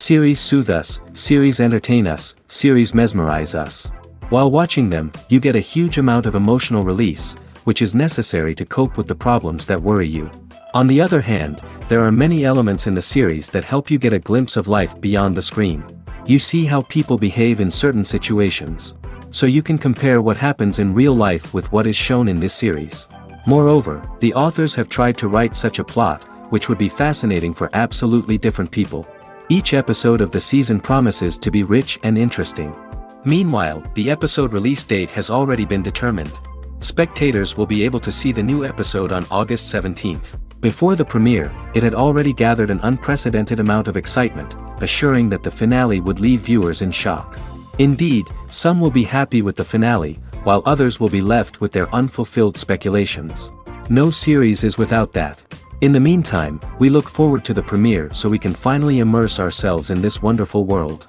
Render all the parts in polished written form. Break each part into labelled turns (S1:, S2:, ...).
S1: Series soothe us, series entertain us, series mesmerize us. While watching them, you get a huge amount of emotional release, which is necessary to cope with the problems that worry you. On the other hand, there are many elements in the series that help you get a glimpse of life beyond the screen. You see how people behave in certain situations. So you can compare what happens in real life with what is shown in this series. Moreover, the authors have tried to write such a plot, which would be fascinating for absolutely different people. Each episode of the season promises to be rich and interesting. Meanwhile, the episode release date has already been determined. Spectators will be able to see the new episode on August 17th. Before the premiere, it had already gathered an unprecedented amount of excitement, assuring that the finale would leave viewers in shock. Indeed, some will be happy with the finale, while others will be left with their unfulfilled speculations. No series is without that. In the meantime, we look forward to the premiere so we can finally immerse ourselves in this wonderful world.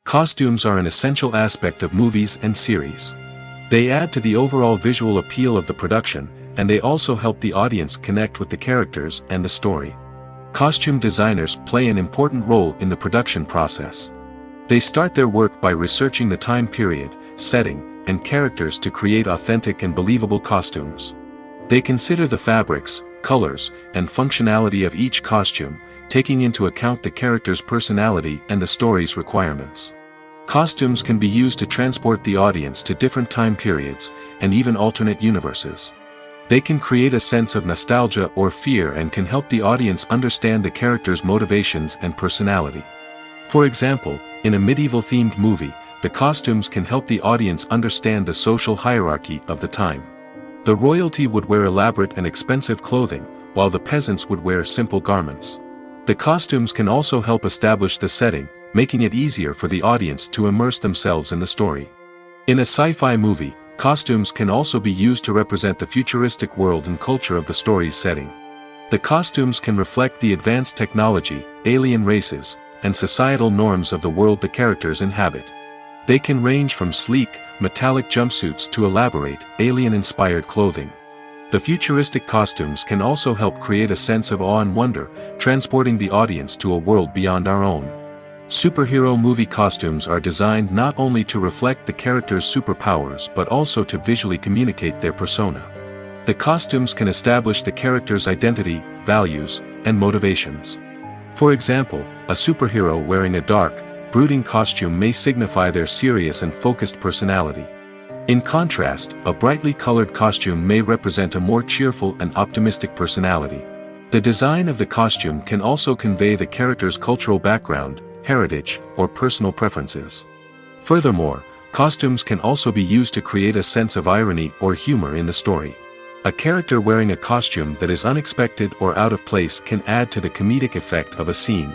S1: Costumes are an essential aspect of movies and series. They add to the overall visual appeal of the production, and they also help the audience connect with the characters and the story. Costume designers play an important role in the production process. They start their work by researching the time period, setting, and characters to create authentic and believable costumes. They consider the fabrics, colors, and functionality of each costume, taking into account the character's personality and the story's requirements. Costumes can be used to transport the audience to different time periods, and even alternate universes. They can create a sense of nostalgia or fear and can help the audience understand the character's motivations and personality. For example, in a medieval-themed movie, the costumes can help the audience understand the social hierarchy of the time. The royalty would wear elaborate and expensive clothing, while the peasants would wear simple garments. The costumes can also help establish the setting, making it easier for the audience to immerse themselves in the story. In a sci-fi movie, costumes can also be used to represent the futuristic world and culture of the story's setting. The costumes can reflect the advanced technology, alien races, and societal norms of the world the characters inhabit. They can range from sleek, metallic jumpsuits to elaborate, alien-inspired clothing. The futuristic costumes can also help create a sense of awe and wonder, transporting the audience to a world beyond our own. Superhero movie costumes are designed not only to reflect the character's superpowers but also to visually communicate their persona. The costumes can establish the character's identity, values, and motivations. For example, a superhero wearing a dark, brooding costume may signify their serious and focused personality. In contrast, a brightly colored costume may represent a more cheerful and optimistic personality. The design of the costume can also convey the character's cultural background, heritage, or personal preferences. Furthermore, costumes can also be used to create a sense of irony or humor in the story. A character wearing a costume that is unexpected or out of place can add to the comedic effect of a scene.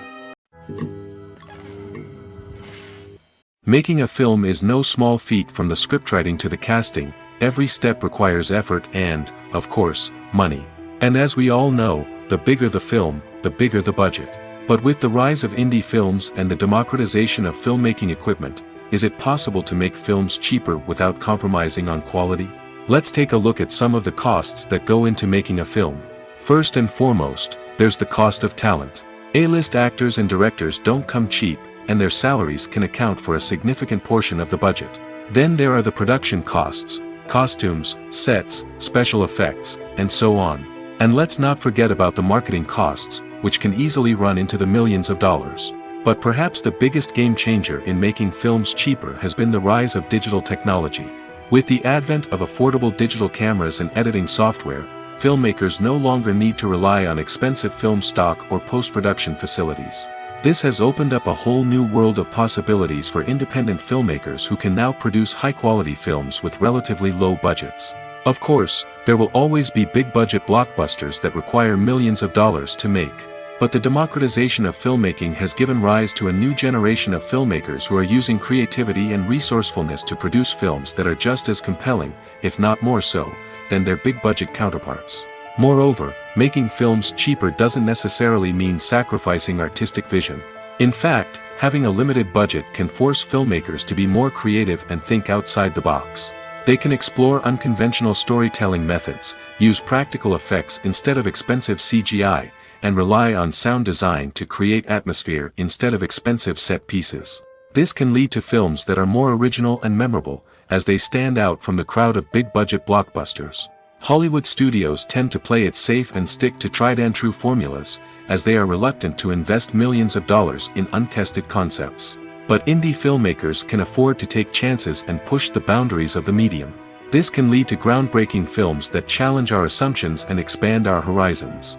S1: Making a film is no small feat. From the scriptwriting to the casting, every step requires effort and, of course, money. And as we all know, the bigger the film, the bigger the budget. But with the rise of indie films and the democratization of filmmaking equipment, is it possible to make films cheaper without compromising on quality? Let's take a look at some of the costs that go into making a film. First and foremost, there's the cost of talent. A-list actors and directors don't come cheap, and their salaries can account for a significant portion of the budget. Then there are the production costs, costumes, sets, special effects, and so on. And let's not forget about the marketing costs, which can easily run into the millions of dollars. But perhaps the biggest game changer in making films cheaper has been the rise of digital technology. With the advent of affordable digital cameras and editing software, filmmakers no longer need to rely on expensive film stock or post-production facilities. This has opened up a whole new world of possibilities for independent filmmakers who can now produce high-quality films with relatively low budgets. Of course, there will always be big-budget blockbusters that require millions of dollars to make. But the democratization of filmmaking has given rise to a new generation of filmmakers who are using creativity and resourcefulness to produce films that are just as compelling, if not more so, than their big-budget counterparts. Moreover, making films cheaper doesn't necessarily mean sacrificing artistic vision. In fact, having a limited budget can force filmmakers to be more creative and think outside the box. They can explore unconventional storytelling methods, use practical effects instead of expensive CGI, and rely on sound design to create atmosphere instead of expensive set pieces. This can lead to films that are more original and memorable, as they stand out from the crowd of big-budget blockbusters. Hollywood studios tend to play it safe and stick to tried-and-true formulas, as they are reluctant to invest millions of dollars in untested concepts. But indie filmmakers can afford to take chances and push the boundaries of the medium. This can lead to groundbreaking films that challenge our assumptions and expand our horizons.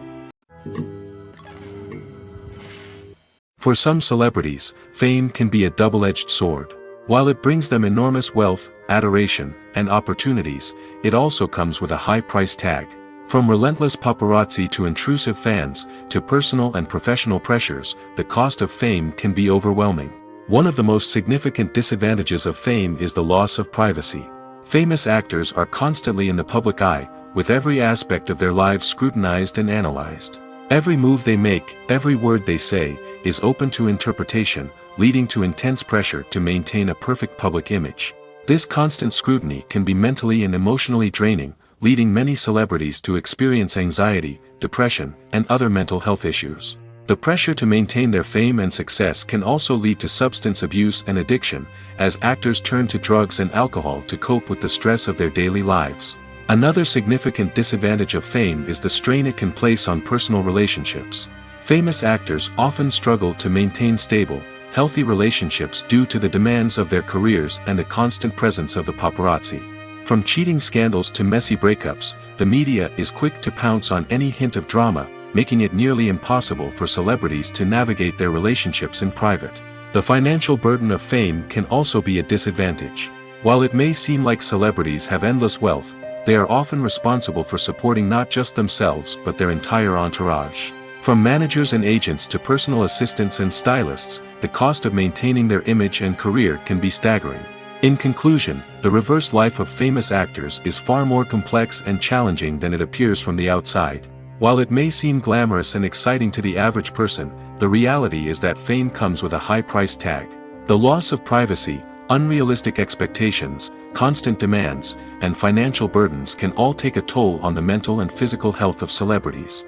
S1: For some celebrities, fame can be a double-edged sword. While it brings them enormous wealth, adoration, and opportunities, it also comes with a high price tag. From relentless paparazzi to intrusive fans, to personal and professional pressures, the cost of fame can be overwhelming. One of the most significant disadvantages of fame is the loss of privacy. Famous actors are constantly in the public eye, with every aspect of their lives scrutinized and analyzed. Every move they make, every word they say, is open to interpretation, leading to intense pressure to maintain a perfect public image. This constant scrutiny can be mentally and emotionally draining, leading many celebrities to experience anxiety, depression, and other mental health issues. The pressure to maintain their fame and success can also lead to substance abuse and addiction, as actors turn to drugs and alcohol to cope with the stress of their daily lives. Another significant disadvantage of fame is the strain it can place on personal relationships. Famous actors often struggle to maintain stable, healthy relationships due to the demands of their careers and the constant presence of the paparazzi. From cheating scandals to messy breakups, the media is quick to pounce on any hint of drama, making it nearly impossible for celebrities to navigate their relationships in private. The financial burden of fame can also be a disadvantage. While it may seem like celebrities have endless wealth, they are often responsible for supporting not just themselves but their entire entourage. From managers and agents to personal assistants and stylists, the cost of maintaining their image and career can be staggering. In conclusion, the reverse life of famous actors is far more complex and challenging than it appears from the outside. While it may seem glamorous and exciting to the average person, the reality is that fame comes with a high price tag. The loss of privacy, unrealistic expectations, constant demands, and financial burdens can all take a toll on the mental and physical health of celebrities.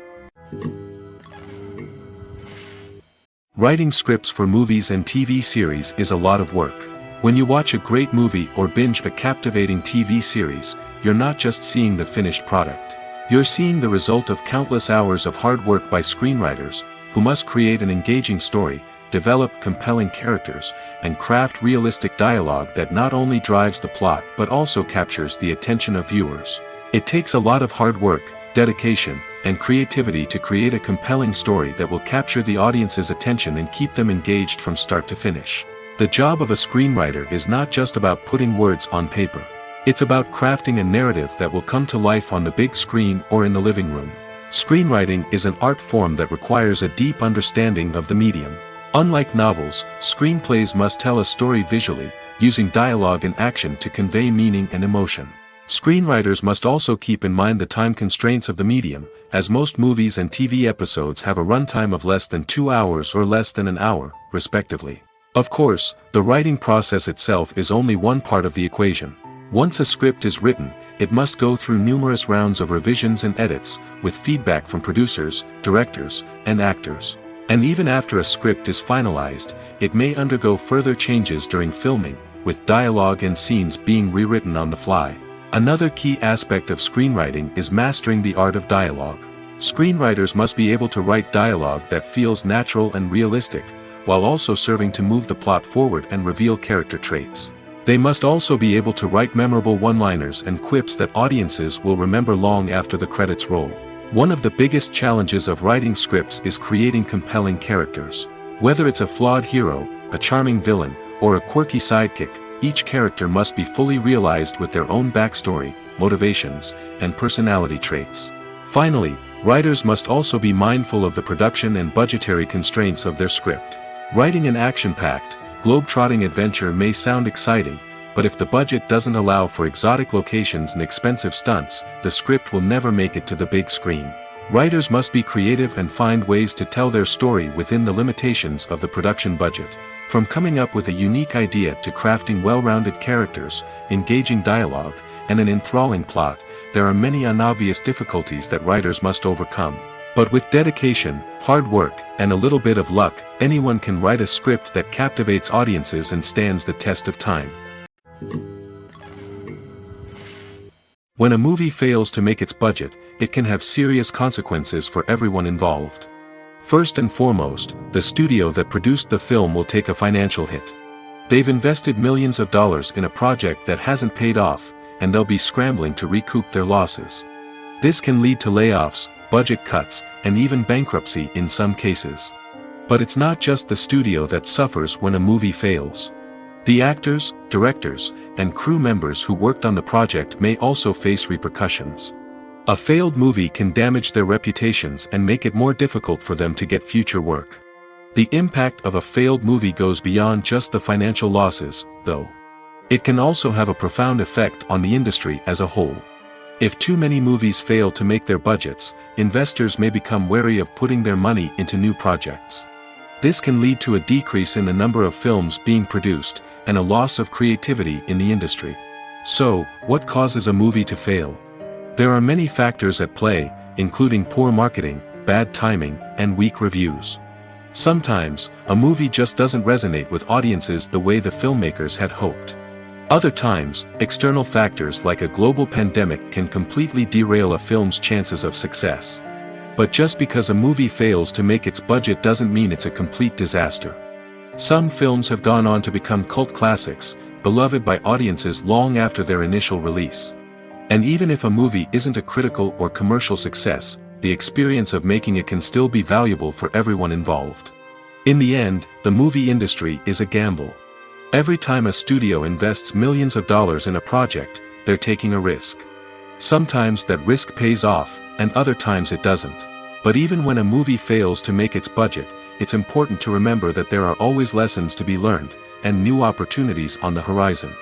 S1: Writing scripts for movies and TV series is a lot of work. When you watch a great movie or binge a captivating TV series, you're not just seeing the finished product. You're seeing the result of countless hours of hard work by screenwriters, who must create an engaging story, develop compelling characters, and craft realistic dialogue that not only drives the plot but also captures the attention of viewers. It takes a lot of hard work, dedication, and creativity to create a compelling story that will capture the audience's attention and keep them engaged from start to finish. The job of a screenwriter is not just about putting words on paper. It's about crafting a narrative that will come to life on the big screen or in the living room. Screenwriting is an art form that requires a deep understanding of the medium. Unlike novels, screenplays must tell a story visually, using dialogue and action to convey meaning and emotion. Screenwriters must also keep in mind the time constraints of the medium, as most movies and TV episodes have a runtime of less than 2 hours or less than an hour, respectively. Of course, the writing process itself is only one part of the equation. Once a script is written, it must go through numerous rounds of revisions and edits, with feedback from producers, directors, and actors. And even after a script is finalized, it may undergo further changes during filming, with dialogue and scenes being rewritten on the fly. Another key aspect of screenwriting is mastering the art of dialogue. Screenwriters must be able to write dialogue that feels natural and realistic, while also serving to move the plot forward and reveal character traits. They must also be able to write memorable one-liners and quips that audiences will remember long after the credits roll. One of the biggest challenges of writing scripts is creating compelling characters. Whether it's a flawed hero, a charming villain, or a quirky sidekick, each character must be fully realized with their own backstory, motivations, and personality traits. Finally, writers must also be mindful of the production and budgetary constraints of their script. Writing an action-packed, globe-trotting adventure may sound exciting, but if the budget doesn't allow for exotic locations and expensive stunts, the script will never make it to the big screen. Writers must be creative and find ways to tell their story within the limitations of the production budget. From coming up with a unique idea to crafting well-rounded characters, engaging dialogue, and an enthralling plot, there are many unobvious difficulties that writers must overcome. But with dedication, hard work, and a little bit of luck, anyone can write a script that captivates audiences and stands the test of time. When a movie fails to make its budget, it can have serious consequences for everyone involved. First and foremost, the studio that produced the film will take a financial hit. They've invested millions of dollars in a project that hasn't paid off, and they'll be scrambling to recoup their losses. This can lead to layoffs, budget cuts, and even bankruptcy in some cases. But it's not just the studio that suffers when a movie fails. The actors, directors, and crew members who worked on the project may also face repercussions. A failed movie can damage their reputations and make it more difficult for them to get future work. The impact of a failed movie goes beyond just the financial losses, though. It can also have a profound effect on the industry as a whole. If too many movies fail to make their budgets, investors may become wary of putting their money into new projects. This can lead to a decrease in the number of films being produced, and a loss of creativity in the industry. So, what causes a movie to fail? There are many factors at play, including poor marketing, bad timing, and weak reviews. Sometimes, a movie just doesn't resonate with audiences the way the filmmakers had hoped. Other times, external factors like a global pandemic can completely derail a film's chances of success. But just because a movie fails to make its budget doesn't mean it's a complete disaster. Some films have gone on to become cult classics, beloved by audiences long after their initial release. And even if a movie isn't a critical or commercial success, the experience of making it can still be valuable for everyone involved. In the end, the movie industry is a gamble. Every time a studio invests millions of dollars in a project, they're taking a risk. Sometimes that risk pays off, and other times it doesn't. But even when a movie fails to make its budget, it's important to remember that there are always lessons to be learned, and new opportunities on the horizon.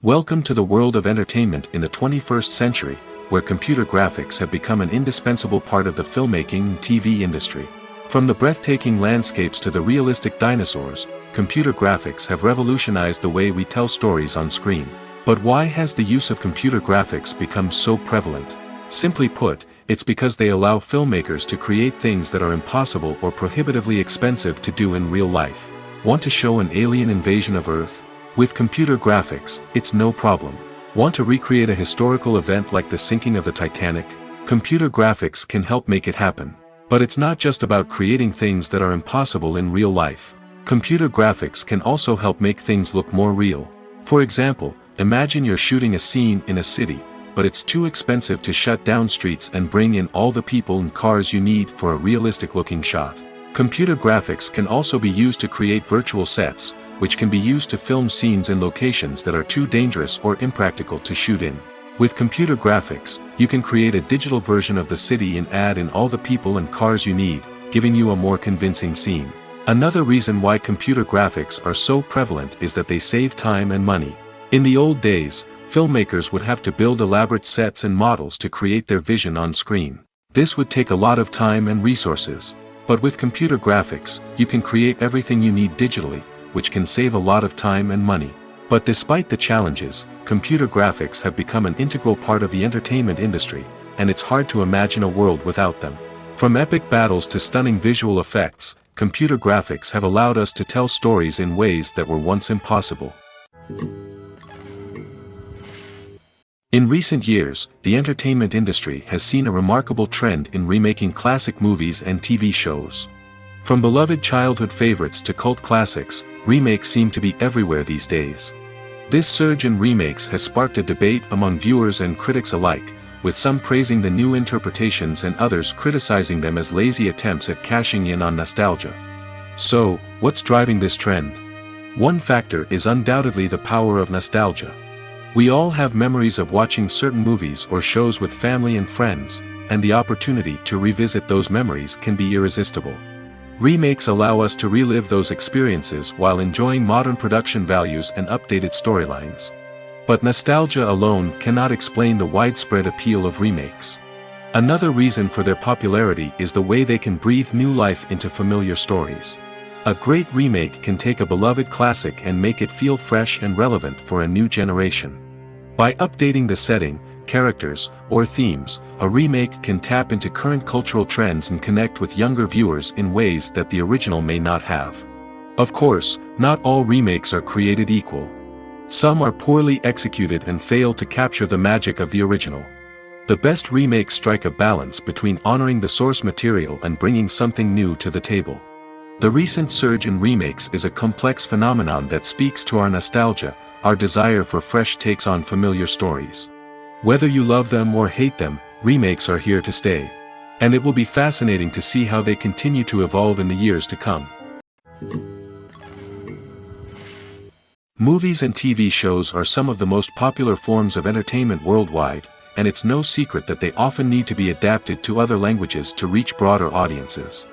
S1: Welcome to the world of entertainment in the 21st century, where computer graphics have become an indispensable part of the filmmaking and TV industry. From the breathtaking landscapes to the realistic dinosaurs, computer graphics have revolutionized the way we tell stories on screen. But why has the use of computer graphics become so prevalent? Simply put, it's because they allow filmmakers to create things that are impossible or prohibitively expensive to do in real life. Want to show an alien invasion of Earth? With computer graphics, it's no problem. Want to recreate a historical event like the sinking of the Titanic? Computer graphics can help make it happen. But it's not just about creating things that are impossible in real life. Computer graphics can also help make things look more real. For example, imagine you're shooting a scene in a city, but it's too expensive to shut down streets and bring in all the people and cars you need for a realistic-looking shot. Computer graphics can also be used to create virtual sets, which can be used to film scenes in locations that are too dangerous or impractical to shoot in. With computer graphics, you can create a digital version of the city and add in all the people and cars you need, giving you a more convincing scene. Another reason why computer graphics are so prevalent is that they save time and money. In the old days, filmmakers would have to build elaborate sets and models to create their vision on screen. This would take a lot of time and resources. But with computer graphics, you can create everything you need digitally, which can save a lot of time and money. But despite the challenges, computer graphics have become an integral part of the entertainment industry, and it's hard to imagine a world without them. From epic battles to stunning visual effects, computer graphics have allowed us to tell stories in ways that were once impossible. In recent years, the entertainment industry has seen a remarkable trend in remaking classic movies and TV shows. From beloved childhood favorites to cult classics, remakes seem to be everywhere these days. This surge in remakes has sparked a debate among viewers and critics alike, with some praising the new interpretations and others criticizing them as lazy attempts at cashing in on nostalgia. So, what's driving this trend? One factor is undoubtedly the power of nostalgia. We all have memories of watching certain movies or shows with family and friends, and the opportunity to revisit those memories can be irresistible. Remakes allow us to relive those experiences while enjoying modern production values and updated storylines. But nostalgia alone cannot explain the widespread appeal of remakes. Another reason for their popularity is the way they can breathe new life into familiar stories. A great remake can take a beloved classic and make it feel fresh and relevant for a new generation. By updating the setting, characters, or themes, a remake can tap into current cultural trends and connect with younger viewers in ways that the original may not have. Of course, not all remakes are created equal. Some are poorly executed and fail to capture the magic of the original. The best remakes strike a balance between honoring the source material and bringing something new to the table. The recent surge in remakes is a complex phenomenon that speaks to our nostalgia, our desire for fresh takes on familiar stories. Whether you love them or hate them, remakes are here to stay. And it will be fascinating to see how they continue to evolve in the years to come. Movies and TV shows are some of the most popular forms of entertainment worldwide, and it's no secret that they often need to be adapted to other languages to reach broader audiences.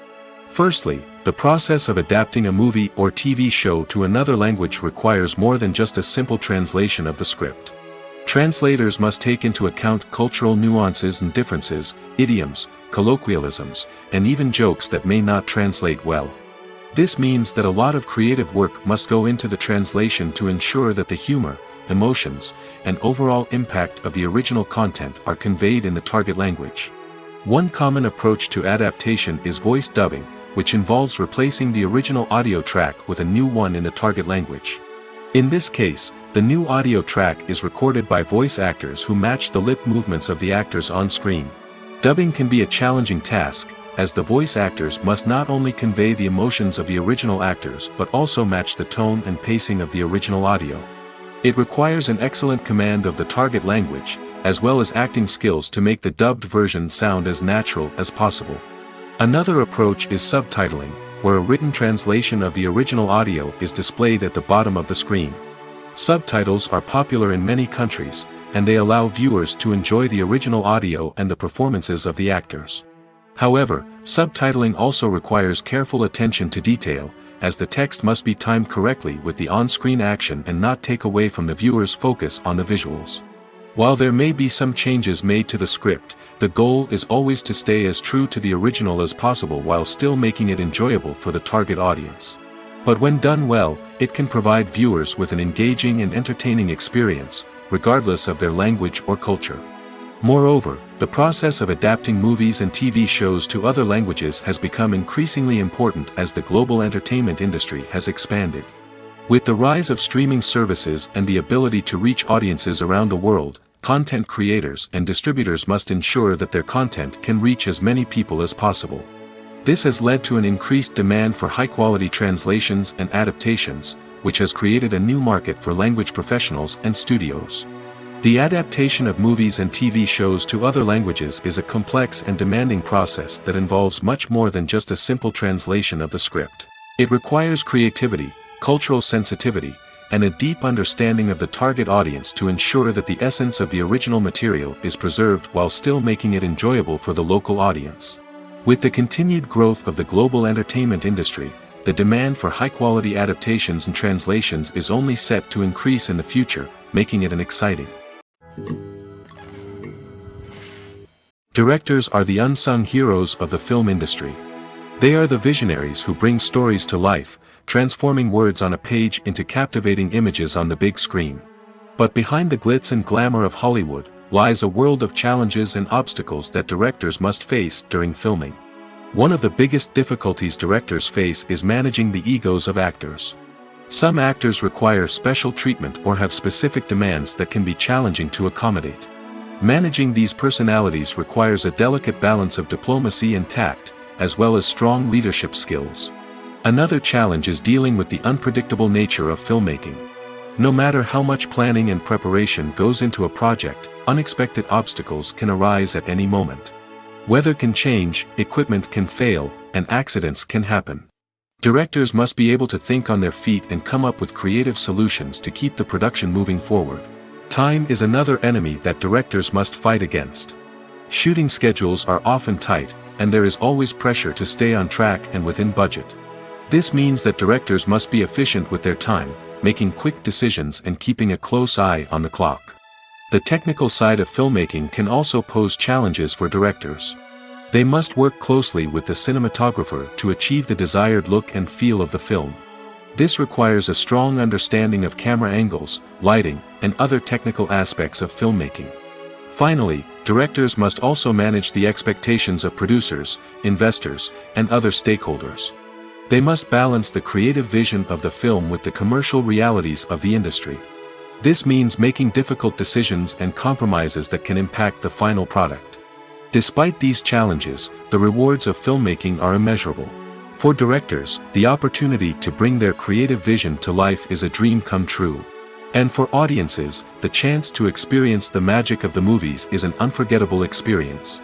S1: Firstly, the process of adapting a movie or TV show to another language requires more than just a simple translation of the script. Translators must take into account cultural nuances and differences, idioms, colloquialisms, and even jokes that may not translate well. This means that a lot of creative work must go into the translation to ensure that the humor, emotions, and overall impact of the original content are conveyed in the target language. One common approach to adaptation is voice dubbing, which involves replacing the original audio track with a new one in the target language. In this case, the new audio track is recorded by voice actors who match the lip movements of the actors on screen. Dubbing can be a challenging task, as the voice actors must not only convey the emotions of the original actors but also match the tone and pacing of the original audio. It requires an excellent command of the target language, as well as acting skills to make the dubbed version sound as natural as possible. Another approach is subtitling, where a written translation of the original audio is displayed at the bottom of the screen. Subtitles are popular in many countries, and they allow viewers to enjoy the original audio and the performances of the actors. However, subtitling also requires careful attention to detail, as the text must be timed correctly with the on-screen action and not take away from the viewer's focus on the visuals. While there may be some changes made to the script, the goal is always to stay as true to the original as possible while still making it enjoyable for the target audience. But when done well, it can provide viewers with an engaging and entertaining experience, regardless of their language or culture. Moreover, the process of adapting movies and TV shows to other languages has become increasingly important as the global entertainment industry has expanded. With the rise of streaming services and the ability to reach audiences around the world, content creators and distributors must ensure that their content can reach as many people as possible. This has led to an increased demand for high-quality translations and adaptations, which has created a new market for language professionals and studios. The adaptation of movies and TV shows to other languages is a complex and demanding process that involves much more than just a simple translation of the script. It requires creativity, cultural sensitivity, and a deep understanding of the target audience to ensure that the essence of the original material is preserved while still making it enjoyable for the local audience. With the continued growth of the global entertainment industry, the demand for high-quality adaptations and translations is only set to increase in the future, making it exciting. Directors are the unsung heroes of the film industry. They are the visionaries who bring stories to life, transforming words on a page into captivating images on the big screen. But behind the glitz and glamour of Hollywood, lies a world of challenges and obstacles that directors must face during filming. One of the biggest difficulties directors face is managing the egos of actors. Some actors require special treatment or have specific demands that can be challenging to accommodate. Managing these personalities requires a delicate balance of diplomacy and tact, as well as strong leadership skills. Another challenge is dealing with the unpredictable nature of filmmaking. No matter how much planning and preparation goes into a project, unexpected obstacles can arise at any moment. Weather can change, equipment can fail, and accidents can happen. Directors must be able to think on their feet and come up with creative solutions to keep the production moving forward. Time is another enemy that directors must fight against. Shooting schedules are often tight, and there is always pressure to stay on track and within budget. This means that directors must be efficient with their time, making quick decisions and keeping a close eye on the clock. The technical side of filmmaking can also pose challenges for directors. They must work closely with the cinematographer to achieve the desired look and feel of the film. This requires a strong understanding of camera angles, lighting, and other technical aspects of filmmaking. Finally, directors must also manage the expectations of producers, investors, and other stakeholders. They must balance the creative vision of the film with the commercial realities of the industry. This means making difficult decisions and compromises that can impact the final product. Despite these challenges, the rewards of filmmaking are immeasurable. For directors, the opportunity to bring their creative vision to life is a dream come true. And for audiences, the chance to experience the magic of the movies is an unforgettable experience.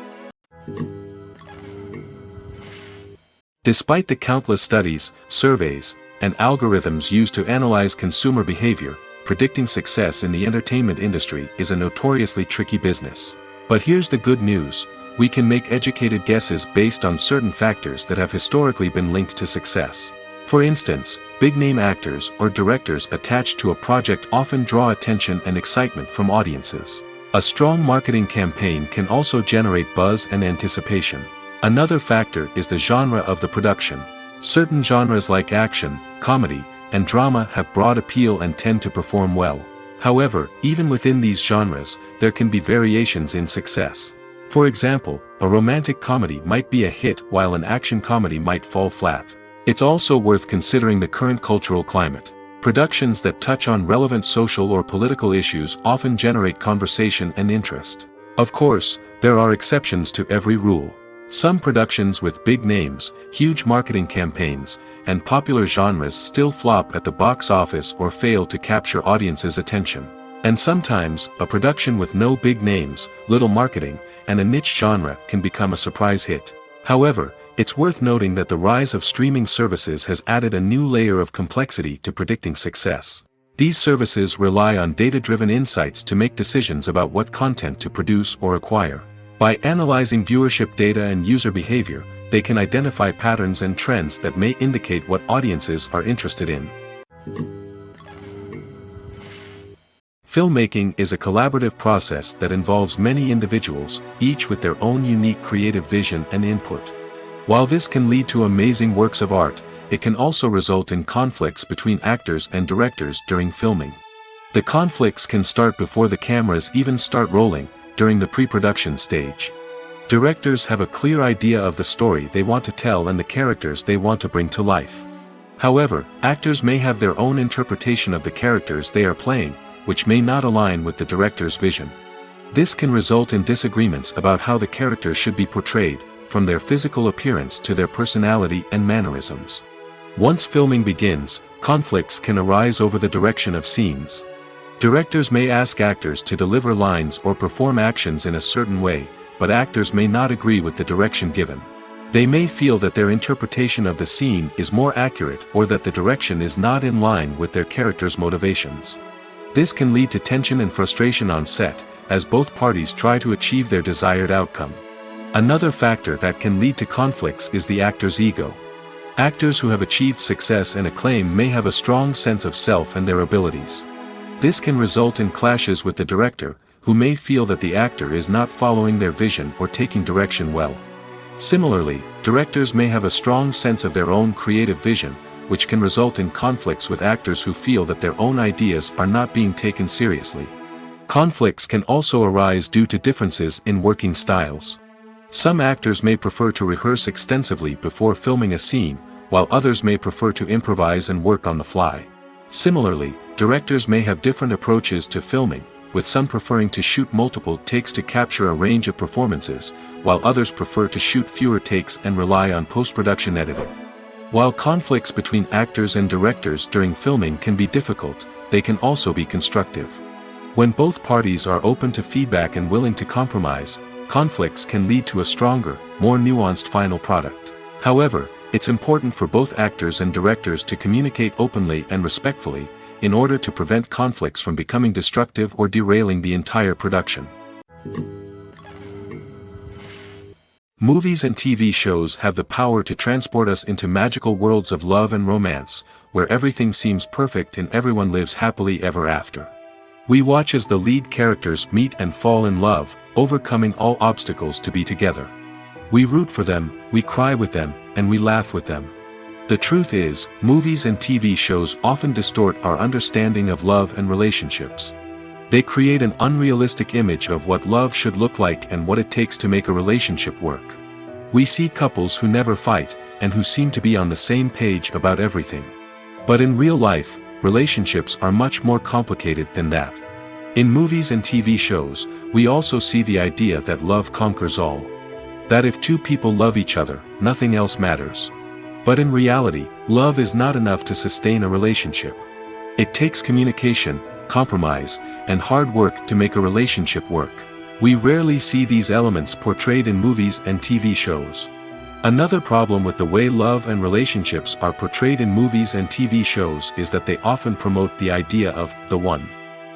S1: Despite the countless studies, surveys, and algorithms used to analyze consumer behavior, predicting success in the entertainment industry is a notoriously tricky business. But here's the good news: we can make educated guesses based on certain factors that have historically been linked to success. For instance, big-name actors or directors attached to a project often draw attention and excitement from audiences. A strong marketing campaign can also generate buzz and anticipation. Another factor is the genre of the production. Certain genres like action, comedy, and drama have broad appeal and tend to perform well. However, even within these genres, there can be variations in success. For example, a romantic comedy might be a hit while an action comedy might fall flat. It's also worth considering the current cultural climate. Productions that touch on relevant social or political issues often generate conversation and interest. Of course, there are exceptions to every rule. Some productions with big names, huge marketing campaigns, and popular genres still flop at the box office or fail to capture audiences' attention. And sometimes, a production with no big names, little marketing, and a niche genre can become a surprise hit. However, it's worth noting that the rise of streaming services has added a new layer of complexity to predicting success. These services rely on data-driven insights to make decisions about what content to produce or acquire. By analyzing viewership data and user behavior, they can identify patterns and trends that may indicate what audiences are interested in. Filmmaking is a collaborative process that involves many individuals, each with their own unique creative vision and input. While this can lead to amazing works of art, it can also result in conflicts between actors and directors during filming. The conflicts can start before the cameras even start rolling, during the pre-production stage. Directors have a clear idea of the story they want to tell and the characters they want to bring to life. However, actors may have their own interpretation of the characters they are playing, which may not align with the director's vision. This can result in disagreements about how the characters should be portrayed, from their physical appearance to their personality and mannerisms. Once filming begins, conflicts can arise over the direction of scenes. Directors may ask actors to deliver lines or perform actions in a certain way, but actors may not agree with the direction given. They may feel that their interpretation of the scene is more accurate or that the direction is not in line with their character's motivations. This can lead to tension and frustration on set, as both parties try to achieve their desired outcome. Another factor that can lead to conflicts is the actor's ego. Actors who have achieved success and acclaim may have a strong sense of self and their abilities. This can result in clashes with the director, who may feel that the actor is not following their vision or taking direction well. Similarly, directors may have a strong sense of their own creative vision, which can result in conflicts with actors who feel that their own ideas are not being taken seriously. Conflicts can also arise due to differences in working styles. Some actors may prefer to rehearse extensively before filming a scene, while others may prefer to improvise and work on the fly. Similarly, directors may have different approaches to filming, with some preferring to shoot multiple takes to capture a range of performances, while others prefer to shoot fewer takes and rely on post-production editing. While conflicts between actors and directors during filming can be difficult, they can also be constructive. When both parties are open to feedback and willing to compromise, conflicts can lead to a stronger, more nuanced final product. However, it's important for both actors and directors to communicate openly and respectfully, in order to prevent conflicts from becoming destructive or derailing the entire production. Movies and TV shows have the power to transport us into magical worlds of love and romance, where everything seems perfect and everyone lives happily ever after. We watch as the lead characters meet and fall in love, overcoming all obstacles to be together. We root for them, we cry with them, and we laugh with them. The truth is, movies and TV shows often distort our understanding of love and relationships. They create an unrealistic image of what love should look like and what it takes to make a relationship work. We see couples who never fight, and who seem to be on the same page about everything. But in real life, relationships are much more complicated than that. In movies and TV shows, we also see the idea that love conquers all. That if two people love each other, nothing else matters. But in reality, love is not enough to sustain a relationship. It takes communication, compromise, and hard work to make a relationship work. We rarely see these elements portrayed in movies and TV shows. Another problem with the way love and relationships are portrayed in movies and TV shows is that they often promote the idea of the one.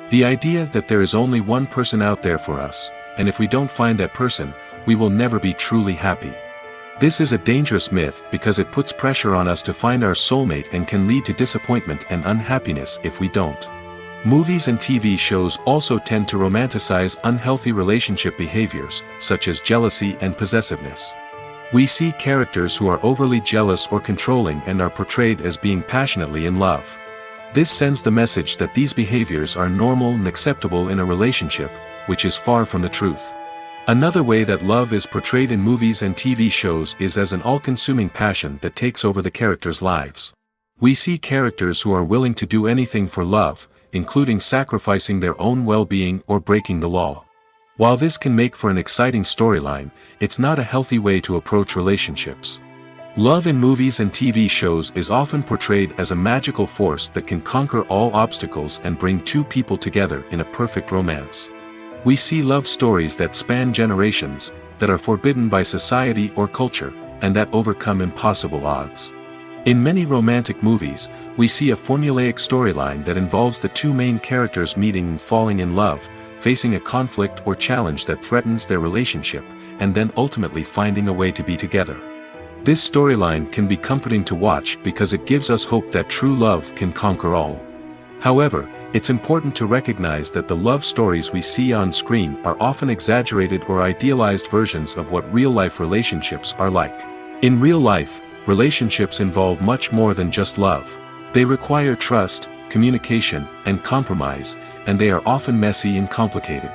S1: The idea that there is only one person out there for us, and if we don't find that person, we will never be truly happy. This is a dangerous myth because it puts pressure on us to find our soulmate and can lead to disappointment and unhappiness if we don't. Movies and TV shows also tend to romanticize unhealthy relationship behaviors, such as jealousy and possessiveness. We see characters who are overly jealous or controlling and are portrayed as being passionately in love. This sends the message that these behaviors are normal and acceptable in a relationship, which is far from the truth. Another way that love is portrayed in movies and TV shows is as an all-consuming passion that takes over the characters' lives. We see characters who are willing to do anything for love, including sacrificing their own well-being or breaking the law. While this can make for an exciting storyline, it's not a healthy way to approach relationships. Love in movies and TV shows is often portrayed as a magical force that can conquer all obstacles and bring two people together in a perfect romance. We see love stories that span generations, that are forbidden by society or culture, and that overcome impossible odds. In many romantic movies, we see a formulaic storyline that involves the two main characters meeting and falling in love, facing a conflict or challenge that threatens their relationship, and then ultimately finding a way to be together. This storyline can be comforting to watch because it gives us hope that true love can conquer all. However, it's important to recognize that the love stories we see on screen are often exaggerated or idealized versions of what real-life relationships are like. In real life, relationships involve much more than just love. They require trust, communication, and compromise, and they are often messy and complicated.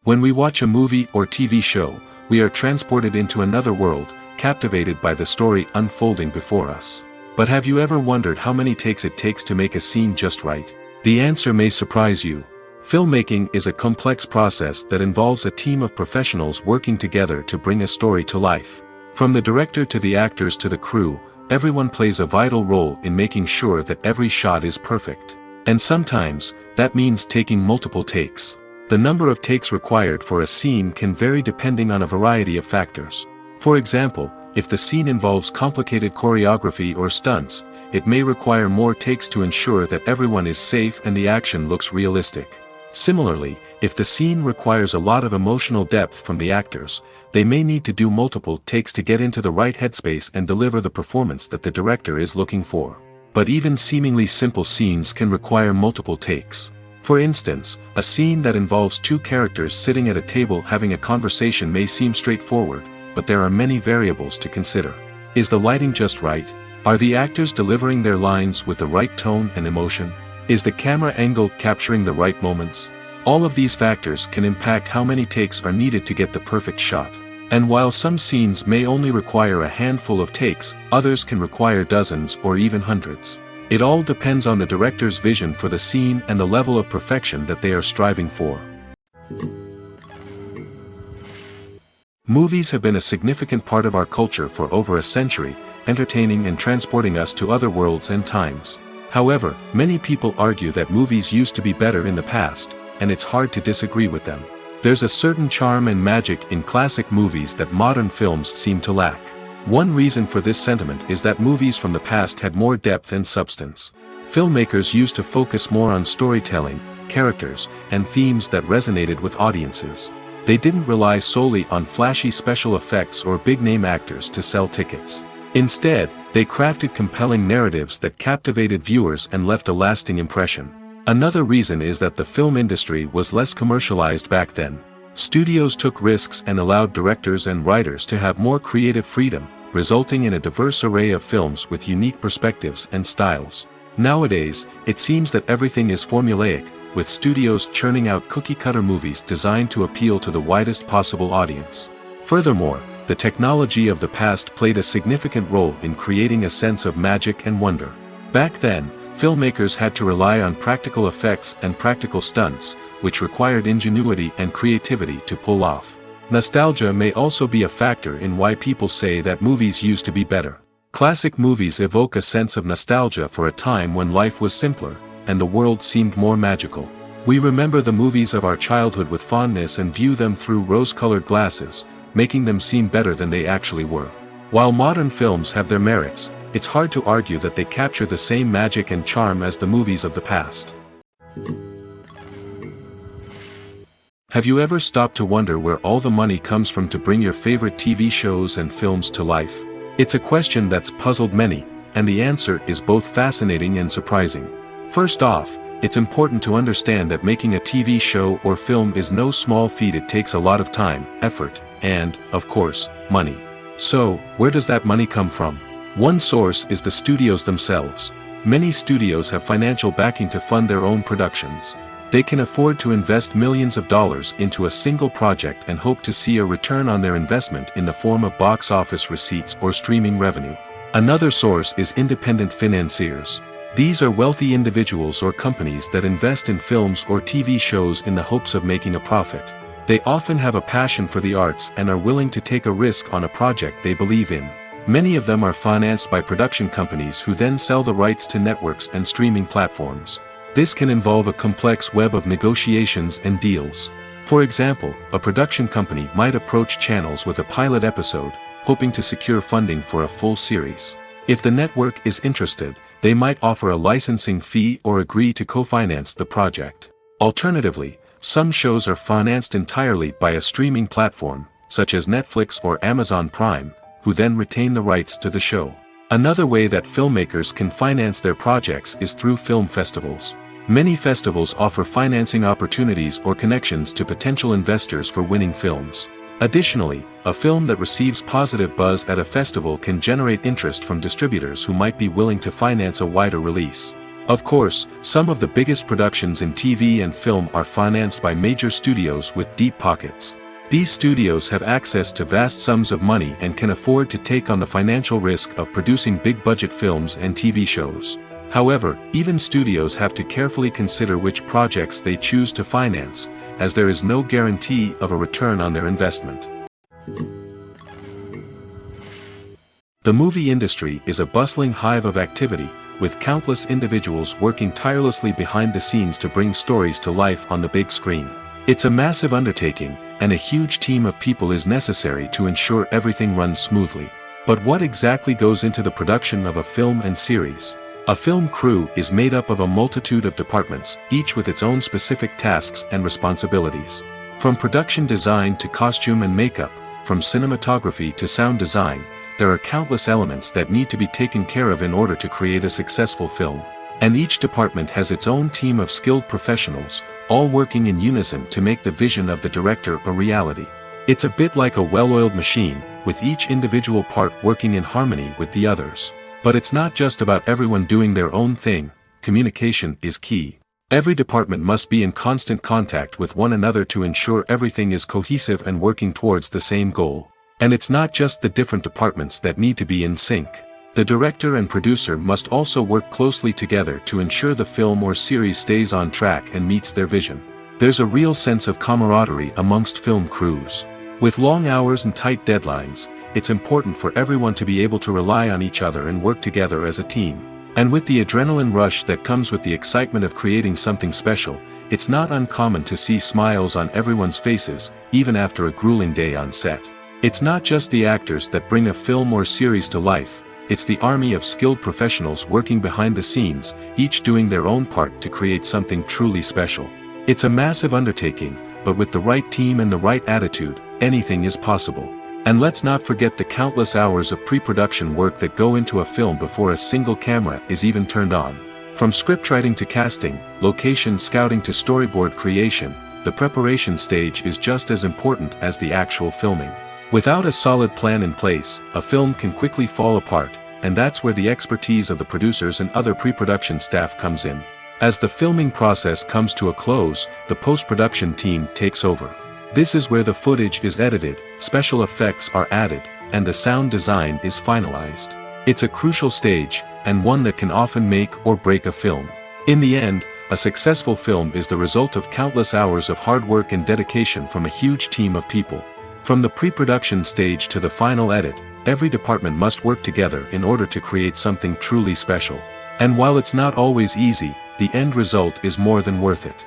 S1: When we watch a movie or TV show, we are transported into another world, captivated by the story unfolding before us. But have you ever wondered how many takes it takes to make a scene just right? The answer may surprise you. Filmmaking is a complex process that involves a team of professionals working together to bring a story to life. From the director to the actors to the crew, everyone plays a vital role in making sure that every shot is perfect. And sometimes, that means taking multiple takes. The number of takes required for a scene can vary depending on a variety of factors. For example, if the scene involves complicated choreography or stunts, it may require more takes to ensure that everyone is safe and the action looks realistic. Similarly, if the scene requires a lot of emotional depth from the actors, they may need to do multiple takes to get into the right headspace and deliver the performance that the director is looking for. But even seemingly simple scenes can require multiple takes. For instance, a scene that involves two characters sitting at a table having a conversation may seem straightforward, but there are many variables to consider. Is the lighting just right? Are the actors delivering their lines with the right tone and emotion? Is the camera angle capturing the right moments? All of these factors can impact how many takes are needed to get the perfect shot. And while some scenes may only require a handful of takes, others can require dozens or even hundreds. It all depends on the director's vision for the scene and the level of perfection that they are striving for. Movies have been a significant part of our culture for over a century, entertaining and transporting us to other worlds and times. However, many people argue that movies used to be better in the past, and it's hard to disagree with them. There's a certain charm and magic in classic movies that modern films seem to lack. One reason for this sentiment is that movies from the past had more depth and substance. Filmmakers used to focus more on storytelling, characters, and themes that resonated with audiences. They didn't rely solely on flashy special effects or big-name actors to sell tickets. Instead, they crafted compelling narratives that captivated viewers and left a lasting impression. Another reason is that the film industry was less commercialized back then. Studios took risks and allowed directors and writers to have more creative freedom, resulting in a diverse array of films with unique perspectives and styles. Nowadays, it seems that everything is formulaic, with studios churning out cookie-cutter movies designed to appeal to the widest possible audience. Furthermore, the technology of the past played a significant role in creating a sense of magic and wonder. Back then, filmmakers had to rely on practical effects and practical stunts, which required ingenuity and creativity to pull off. Nostalgia may also be a factor in why people say that movies used to be better. Classic movies evoke a sense of nostalgia for a time when life was simpler, and the world seemed more magical. We remember the movies of our childhood with fondness and view them through rose-colored glasses, making them seem better than they actually were. While modern films have their merits, it's hard to argue that they capture the same magic and charm as the movies of the past. Have you ever stopped to wonder where all the money comes from to bring your favorite TV shows and films to life? It's a question that's puzzled many, and the answer is both fascinating and surprising. First off, it's important to understand that making a TV show or film is no small feat. It takes a lot of time, effort, and, of course, money. So, where does that money come from? One source is the studios themselves. Many studios have financial backing to fund their own productions. They can afford to invest millions of dollars into a single project and hope to see a return on their investment in the form of box office receipts or streaming revenue. Another source is independent financiers. These are wealthy individuals or companies that invest in films or TV shows in the hopes of making a profit. They often have a passion for the arts and are willing to take a risk on a project they believe in. Many of them are financed by production companies who then sell the rights to networks and streaming platforms. This can involve a complex web of negotiations and deals. For example, a production company might approach channels with a pilot episode, hoping to secure funding for a full series. If the network is interested, they might offer a licensing fee or agree to co-finance the project. Alternatively, some shows are financed entirely by a streaming platform, such as Netflix or Amazon Prime, who then retain the rights to the show. Another way that filmmakers can finance their projects is through film festivals. Many festivals offer financing opportunities or connections to potential investors for winning films. Additionally, a film that receives positive buzz at a festival can generate interest from distributors who might be willing to finance a wider release. Of course, some of the biggest productions in TV and film are financed by major studios with deep pockets. These studios have access to vast sums of money and can afford to take on the financial risk of producing big-budget films and TV shows. However, even studios have to carefully consider which projects they choose to finance, as there is no guarantee of a return on their investment. The movie industry is a bustling hive of activity, with countless individuals working tirelessly behind the scenes to bring stories to life on the big screen. It's a massive undertaking, and a huge team of people is necessary to ensure everything runs smoothly. But what exactly goes into the production of a film and series? A film crew is made up of a multitude of departments, each with its own specific tasks and responsibilities. From production design to costume and makeup, from cinematography to sound design, there are countless elements that need to be taken care of in order to create a successful film. And each department has its own team of skilled professionals, all working in unison to make the vision of the director a reality. It's a bit like a well-oiled machine, with each individual part working in harmony with the others. But it's not just about everyone doing their own thing. Communication is key. Every department must be in constant contact with one another to ensure everything is cohesive and working towards the same goal. And it's not just the different departments that need to be in sync. The director and producer must also work closely together to ensure the film or series stays on track and meets their vision. There's a real sense of camaraderie amongst film crews. With long hours and tight deadlines, it's important for everyone to be able to rely on each other and work together as a team. And with the adrenaline rush that comes with the excitement of creating something special, it's not uncommon to see smiles on everyone's faces, even after a grueling day on set. It's not just the actors that bring a film or series to life, it's the army of skilled professionals working behind the scenes, each doing their own part to create something truly special. It's a massive undertaking, but with the right team and the right attitude, anything is possible. And let's not forget the countless hours of pre-production work that go into a film before a single camera is even turned on. From scriptwriting to casting, location scouting to storyboard creation, the preparation stage is just as important as the actual filming. Without a solid plan in place, a film can quickly fall apart, and that's where the expertise of the producers and other pre-production staff comes in. As the filming process comes to a close, the post-production team takes over. This is where the footage is edited, special effects are added, and the sound design is finalized. It's a crucial stage, and one that can often make or break a film. In the end, a successful film is the result of countless hours of hard work and dedication from a huge team of people. From the pre-production stage to the final edit, every department must work together in order to create something truly special. And while it's not always easy, the end result is more than worth it.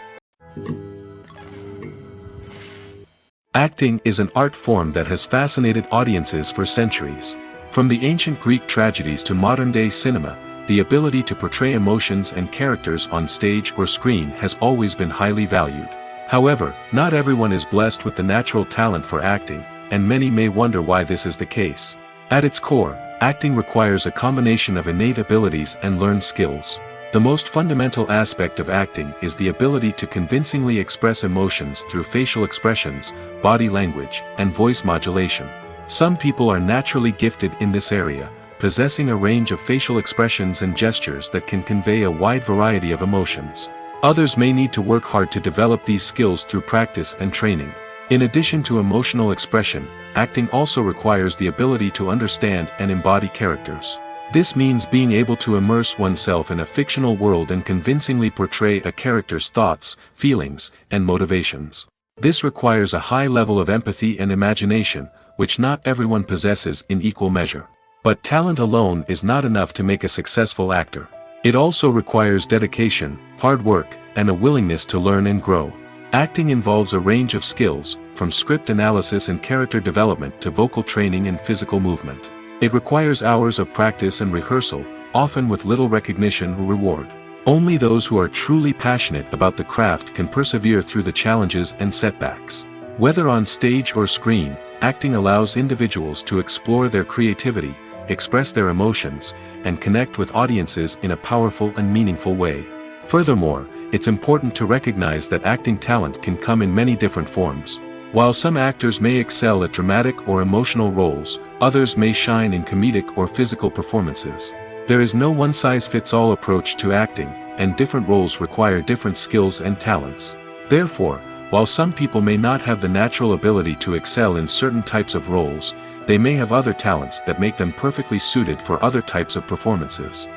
S1: Acting is an art form that has fascinated audiences for centuries. From the ancient Greek tragedies to modern-day cinema, the ability to portray emotions and characters on stage or screen has always been highly valued. However, not everyone is blessed with the natural talent for acting, and many may wonder why this is the case. At its core, acting requires a combination of innate abilities and learned skills. The most fundamental aspect of acting is the ability to convincingly express emotions through facial expressions, body language, and voice modulation. Some people are naturally gifted in this area, possessing a range of facial expressions and gestures that can convey a wide variety of emotions. Others may need to work hard to develop these skills through practice and training. In addition to emotional expression, acting also requires the ability to understand and embody characters. This means being able to immerse oneself in a fictional world and convincingly portray a character's thoughts, feelings, and motivations. This requires a high level of empathy and imagination, which not everyone possesses in equal measure. But talent alone is not enough to make a successful actor. It also requires dedication, hard work, and a willingness to learn and grow. Acting involves a range of skills, from script analysis and character development to vocal training and physical movement. It requires hours of practice and rehearsal, often with little recognition or reward. Only those who are truly passionate about the craft can persevere through the challenges and setbacks. Whether on stage or screen, acting allows individuals to explore their creativity, express their emotions, and connect with audiences in a powerful and meaningful way. Furthermore, it's important to recognize that acting talent can come in many different forms. While some actors may excel at dramatic or emotional roles, others may shine in comedic or physical performances. There is no one-size-fits-all approach to acting, and different roles require different skills and talents. Therefore, while some people may not have the natural ability to excel in certain types of roles, they may have other talents that make them perfectly suited for other types of performances.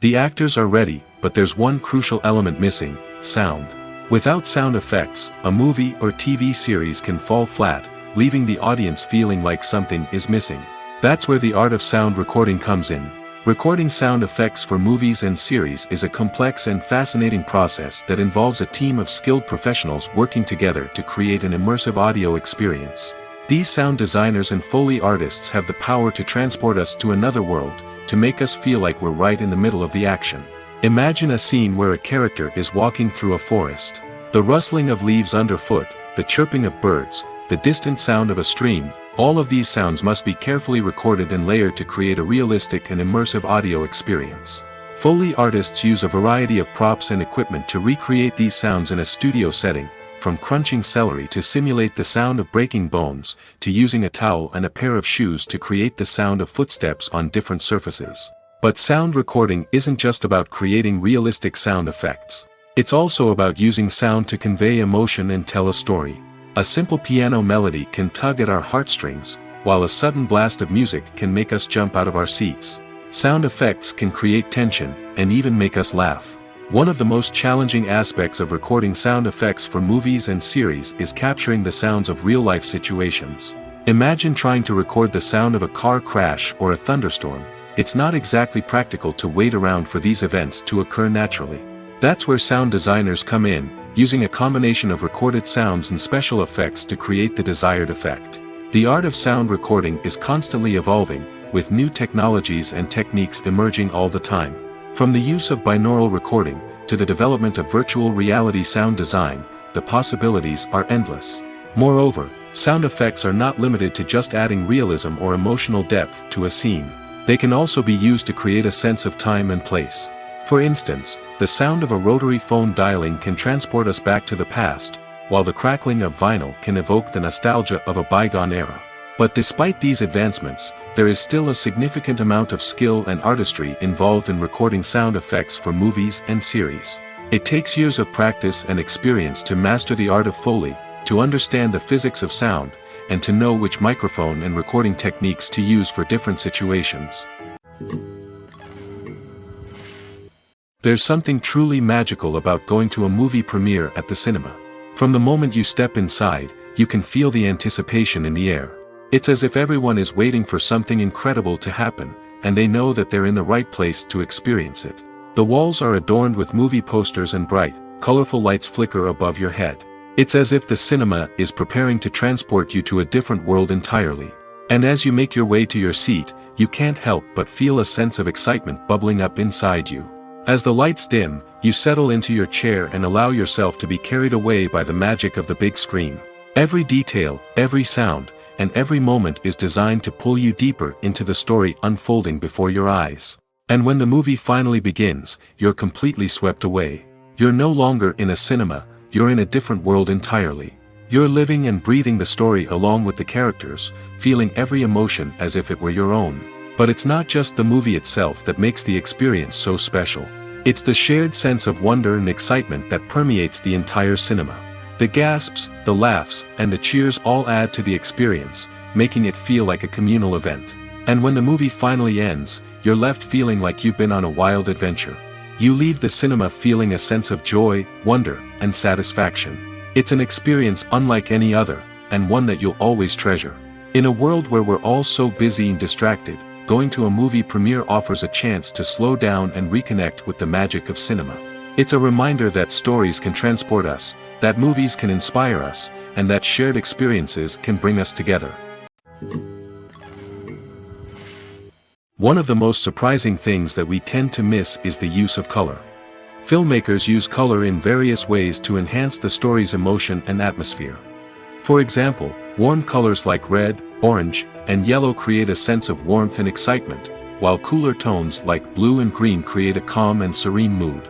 S1: The actors are ready, but there's one crucial element missing: sound. Without sound effects, a movie or TV series can fall flat, leaving the audience feeling like something is missing. That's where the art of sound recording comes in. Recording sound effects for movies and series is a complex and fascinating process that involves a team of skilled professionals working together to create an immersive audio experience. These sound designers and Foley artists have the power to transport us to another world, to make us feel like we're right in the middle of the action. Imagine a scene where a character is walking through a forest. The rustling of leaves underfoot, the chirping of birds, the distant sound of a stream, all of these sounds must be carefully recorded and layered to create a realistic and immersive audio experience. Foley artists use a variety of props and equipment to recreate these sounds in a studio setting, from crunching celery to simulate the sound of breaking bones, to using a towel and a pair of shoes to create the sound of footsteps on different surfaces. But sound recording isn't just about creating realistic sound effects. It's also about using sound to convey emotion and tell a story. A simple piano melody can tug at our heartstrings, while a sudden blast of music can make us jump out of our seats. Sound effects can create tension, and even make us laugh. One of the most challenging aspects of recording sound effects for movies and series is capturing the sounds of real-life situations. Imagine trying to record the sound of a car crash or a thunderstorm. It's not exactly practical to wait around for these events to occur naturally. That's where sound designers come in, using a combination of recorded sounds and special effects to create the desired effect. The art of sound recording is constantly evolving, with new technologies and techniques emerging all the time. From the use of binaural recording, to the development of virtual reality sound design, the possibilities are endless. Moreover, sound effects are not limited to just adding realism or emotional depth to a scene. They can also be used to create a sense of time and place. For instance, the sound of a rotary phone dialing can transport us back to the past, while the crackling of vinyl can evoke the nostalgia of a bygone era. But despite these advancements, there is still a significant amount of skill and artistry involved in recording sound effects for movies and series. It takes years of practice and experience to master the art of Foley, to understand the physics of sound, and to know which microphone and recording techniques to use for different situations. There's something truly magical about going to a movie premiere at the cinema. From the moment you step inside, you can feel the anticipation in the air. It's as if everyone is waiting for something incredible to happen, and they know that they're in the right place to experience it. The walls are adorned with movie posters and bright, colorful lights flicker above your head. It's as if the cinema is preparing to transport you to a different world entirely. And as you make your way to your seat, you can't help but feel a sense of excitement bubbling up inside you. As the lights dim, you settle into your chair and allow yourself to be carried away by the magic of the big screen. Every detail, every sound, and every moment is designed to pull you deeper into the story unfolding before your eyes. And when the movie finally begins, you're completely swept away. You're no longer in a cinema, you're in a different world entirely. You're living and breathing the story along with the characters, feeling every emotion as if it were your own. But it's not just the movie itself that makes the experience so special. It's the shared sense of wonder and excitement that permeates the entire cinema. The gasps, the laughs, and the cheers all add to the experience, making it feel like a communal event. And when the movie finally ends, you're left feeling like you've been on a wild adventure. You leave the cinema feeling a sense of joy, wonder, and satisfaction. It's an experience unlike any other, and one that you'll always treasure. In a world where we're all so busy and distracted, going to a movie premiere offers a chance to slow down and reconnect with the magic of cinema. It's a reminder that stories can transport us, that movies can inspire us, and that shared experiences can bring us together. One of the most surprising things that we tend to miss is the use of color. Filmmakers use color in various ways to enhance the story's emotion and atmosphere. For example, warm colors like red, orange, and yellow create a sense of warmth and excitement, while cooler tones like blue and green create a calm and serene mood.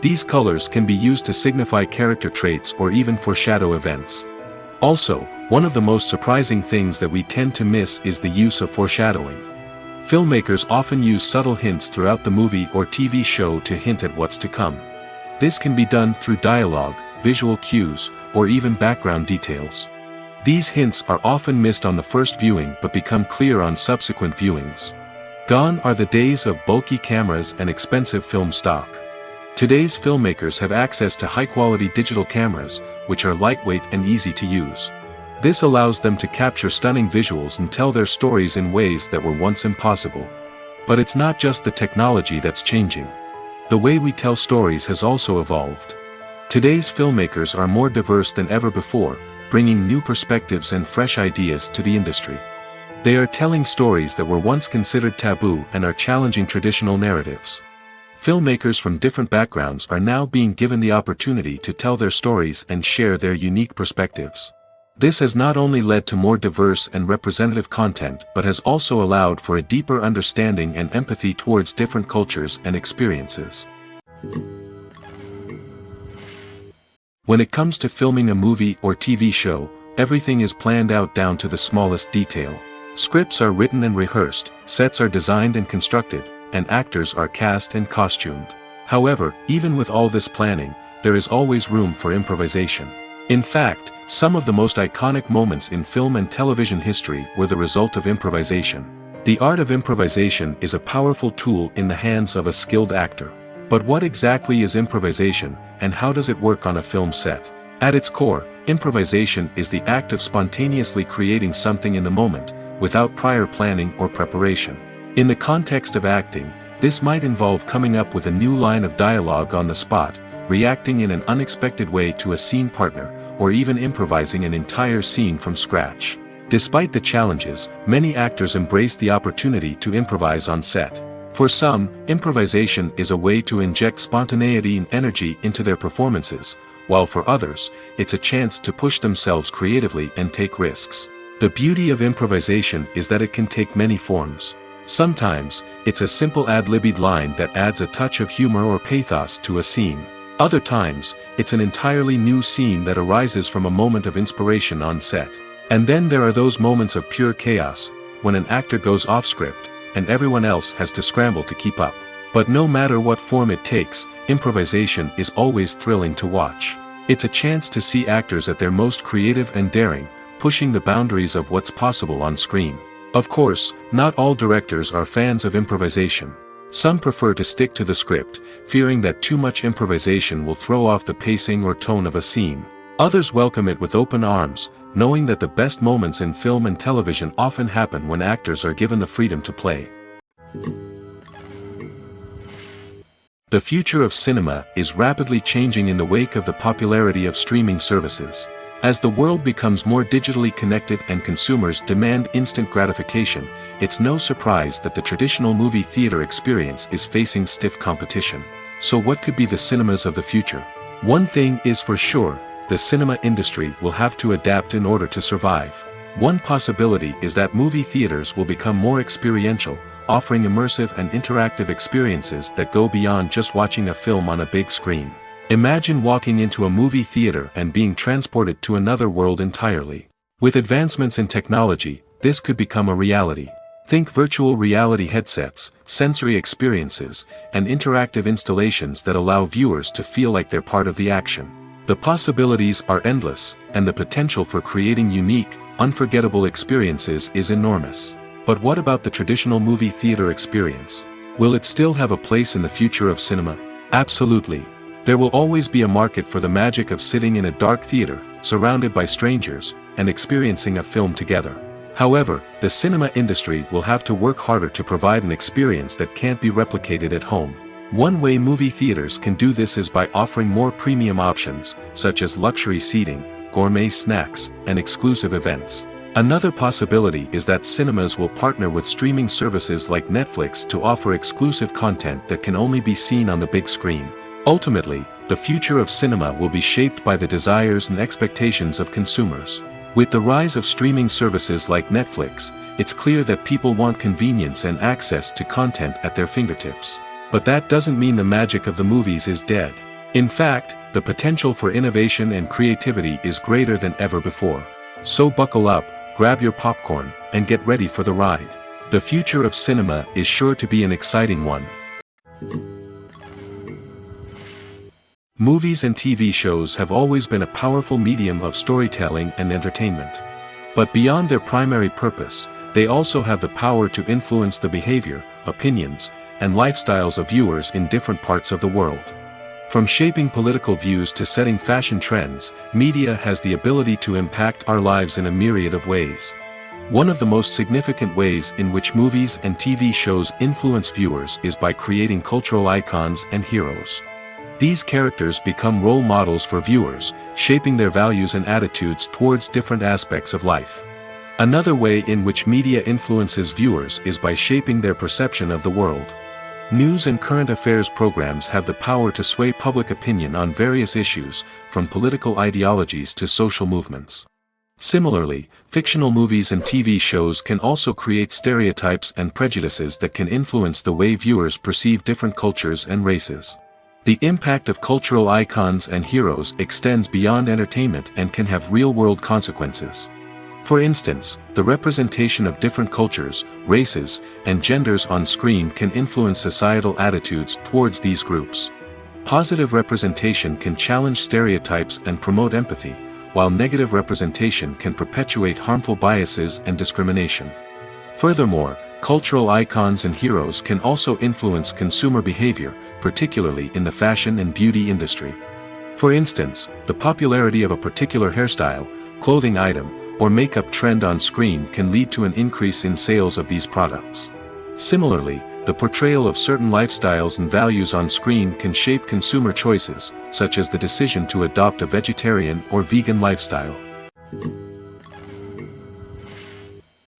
S1: These colors can be used to signify character traits or even foreshadow events. Also, one of the most surprising things that we tend to miss is the use of foreshadowing. Filmmakers often use subtle hints throughout the movie or TV show to hint at what's to come. This can be done through dialogue, visual cues, or even background details. These hints are often missed on the first viewing but become clear on subsequent viewings. Gone are the days of bulky cameras and expensive film stock. Today's filmmakers have access to high-quality digital cameras, which are lightweight and easy to use. This allows them to capture stunning visuals and tell their stories in ways that were once impossible. But it's not just the technology that's changing. The way we tell stories has also evolved. Today's filmmakers are more diverse than ever before, bringing new perspectives and fresh ideas to the industry. They are telling stories that were once considered taboo and are challenging traditional narratives. Filmmakers from different backgrounds are now being given the opportunity to tell their stories and share their unique perspectives. This has not only led to more diverse and representative content but has also allowed for a deeper understanding and empathy towards different cultures and experiences. When it comes to filming a movie or TV show, everything is planned out down to the smallest detail. Scripts are written and rehearsed, sets are designed and constructed, and actors are cast and costumed. However, even with all this planning, there is always room for improvisation. In fact, Some of the most iconic moments in film and television history were the result of improvisation. The art of improvisation is a powerful tool in the hands of a skilled actor. But what exactly is improvisation, and how does it work on a film set? At its core, improvisation is the act of spontaneously creating something in the moment, without prior planning or preparation. In the context of acting, this might involve coming up with a new line of dialogue on the spot, reacting in an unexpected way to a scene partner, or even improvising an entire scene from scratch. Despite the challenges, many actors embrace the opportunity to improvise on set. For some, improvisation is a way to inject spontaneity and energy into their performances, while for others, it's a chance to push themselves creatively and take risks. The beauty of improvisation is that it can take many forms. Sometimes, it's a simple ad-libbed line that adds a touch of humor or pathos to a scene. Other times, it's an entirely new scene that arises from a moment of inspiration on set. And then there are those moments of pure chaos, when an actor goes off script, and everyone else has to scramble to keep up. But no matter what form it takes, improvisation is always thrilling to watch. It's a chance to see actors at their most creative and daring, pushing the boundaries of what's possible on screen. Of course, not all directors are fans of improvisation. Some prefer to stick to the script, fearing that too much improvisation will throw off the pacing or tone of a scene. Others welcome it with open arms, knowing that the best moments in film and television often happen when actors are given the freedom to play. The future of cinema is rapidly changing in the wake of the popularity of streaming services. As the world becomes more digitally connected and consumers demand instant gratification, it's no surprise that the traditional movie theater experience is facing stiff competition. So what could be the cinemas of the future? One thing is for sure, the cinema industry will have to adapt in order to survive. One possibility is that movie theaters will become more experiential, offering immersive and interactive experiences that go beyond just watching a film on a big screen. Imagine walking into a movie theater and being transported to another world entirely. With advancements in technology, this could become a reality. Think virtual reality headsets, sensory experiences, and interactive installations that allow viewers to feel like they're part of the action. The possibilities are endless, and the potential for creating unique, unforgettable experiences is enormous. But what about the traditional movie theater experience? Will it still have a place in the future of cinema? Absolutely. There will always be a market for the magic of sitting in a dark theater, surrounded by strangers, and experiencing a film together. However, the cinema industry will have to work harder to provide an experience that can't be replicated at home. One way movie theaters can do this is by offering more premium options, such as luxury seating, gourmet snacks, and exclusive events. Another possibility is that cinemas will partner with streaming services like Netflix to offer exclusive content that can only be seen on the big screen. Ultimately, the future of cinema will be shaped by the desires and expectations of consumers. With the rise of streaming services like Netflix, it's clear that people want convenience and access to content at their fingertips. But that doesn't mean the magic of the movies is dead. In fact, the potential for innovation and creativity is greater than ever before. So buckle up, grab your popcorn, and get ready for the ride. The future of cinema is sure to be an exciting one. Movies and TV shows have always been a powerful medium of storytelling and entertainment. But beyond their primary purpose, they also have the power to influence the behavior, opinions, and lifestyles of viewers in different parts of the world. From shaping political views to setting fashion trends, media has the ability to impact our lives in a myriad of ways. One of the most significant ways in which movies and TV shows influence viewers is by creating cultural icons and heroes. These characters become role models for viewers, shaping their values and attitudes towards different aspects of life. Another way in which media influences viewers is by shaping their perception of the world. News and current affairs programs have the power to sway public opinion on various issues, from political ideologies to social movements. Similarly, fictional movies and TV shows can also create stereotypes and prejudices that can influence the way viewers perceive different cultures and races. The impact of cultural icons and heroes extends beyond entertainment and can have real-world consequences. For instance, the representation of different cultures, races, and genders on screen can influence societal attitudes towards these groups. Positive representation can challenge stereotypes and promote empathy, while negative representation can perpetuate harmful biases and discrimination. Furthermore, cultural icons and heroes can also influence consumer behavior, particularly in the fashion and beauty industry. For instance, the popularity of a particular hairstyle, clothing item, or makeup trend on screen can lead to an increase in sales of these products. Similarly, the portrayal of certain lifestyles and values on screen can shape consumer choices, such as the decision to adopt a vegetarian or vegan lifestyle.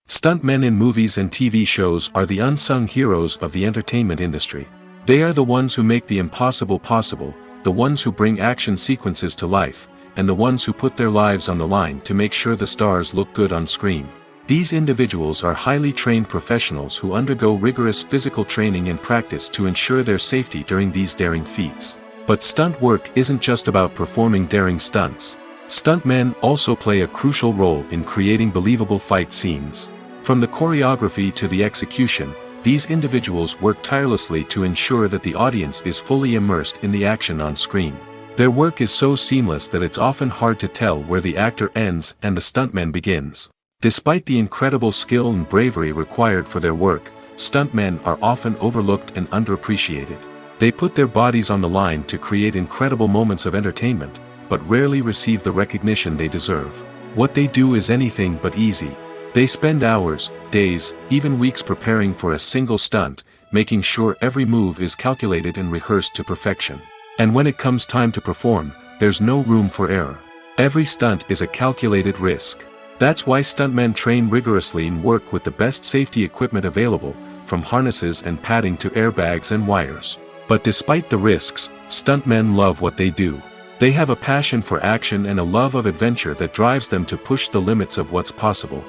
S1: Stuntmen in movies and TV shows are the unsung heroes of the entertainment industry. They are the ones who make the impossible possible, the ones who bring action sequences to life, and the ones who put their lives on the line to make sure the stars look good on screen. These individuals are highly trained professionals who undergo rigorous physical training and practice to ensure their safety during these daring feats. But stunt work isn't just about performing daring stunts. Stuntmen also play a crucial role in creating believable fight scenes. From the choreography to the execution, these individuals work tirelessly to ensure that the audience is fully immersed in the action on screen. Their work is so seamless that it's often hard to tell where the actor ends and the stuntman begins. Despite the incredible skill and bravery required for their work, stuntmen are often overlooked and underappreciated. They put their bodies on the line to create incredible moments of entertainment, but rarely receive the recognition they deserve. What they do is anything but easy. They spend hours, days, even weeks preparing for a single stunt, making sure every move is calculated and rehearsed to perfection. And when it comes time to perform, there's no room for error. Every stunt is a calculated risk. That's why stuntmen train rigorously and work with the best safety equipment available, from harnesses and padding to airbags and wires. But despite the risks, stuntmen love what they do. They have a passion for action and a love of adventure that drives them to push the limits of what's possible.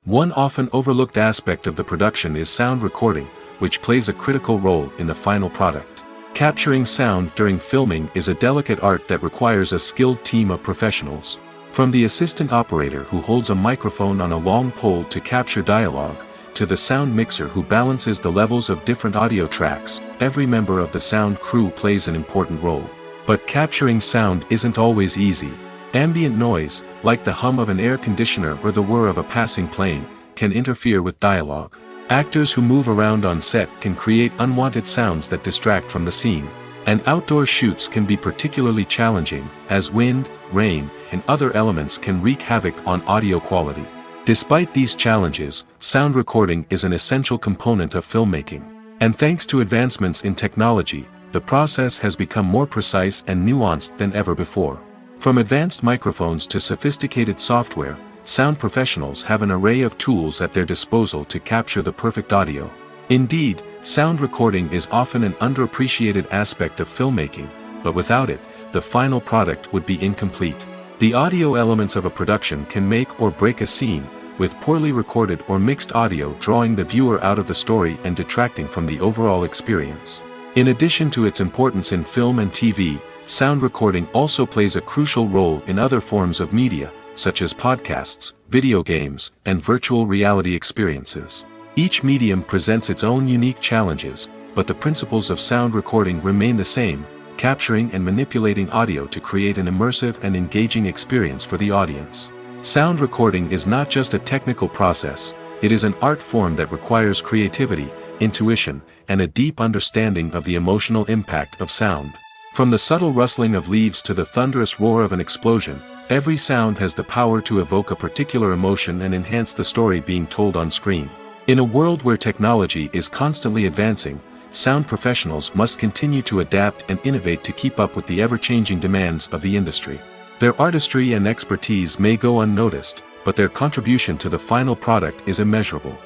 S1: One often overlooked aspect of the production is sound recording, which plays a critical role in the final product. Capturing sound during filming is a delicate art that requires a skilled team of professionals. From the assistant operator who holds a microphone on a long pole to capture dialogue, to the sound mixer who balances the levels of different audio tracks, every member of the sound crew plays an important role. But capturing sound isn't always easy. Ambient noise, like the hum of an air conditioner or the whir of a passing plane, can interfere with dialogue. Actors who move around on set can create unwanted sounds that distract from the scene. And outdoor shoots can be particularly challenging, as wind, rain, and other elements can wreak havoc on audio quality. Despite these challenges, sound recording is an essential component of filmmaking. And thanks to advancements in technology, the process has become more precise and nuanced than ever before. From advanced microphones to sophisticated software, sound professionals have an array of tools at their disposal to capture the perfect audio. Indeed, sound recording is often an underappreciated aspect of filmmaking, but without it, the final product would be incomplete. The audio elements of a production can make or break a scene, with poorly recorded or mixed audio drawing the viewer out of the story and detracting from the overall experience. In addition to its importance in film and TV, sound recording also plays a crucial role in other forms of media, such as podcasts, video games, and virtual reality experiences. Each medium presents its own unique challenges, but the principles of sound recording remain the same, capturing and manipulating audio to create an immersive and engaging experience for the audience. Sound recording is not just a technical process, it is an art form that requires creativity, intuition, and a deep understanding of the emotional impact of sound. From the subtle rustling of leaves to the thunderous roar of an explosion, every sound has the power to evoke a particular emotion and enhance the story being told on screen. In a world where technology is constantly advancing, sound professionals must continue to adapt and innovate to keep up with the ever-changing demands of the industry. Their artistry and expertise may go unnoticed, but their contribution to the final product is immeasurable.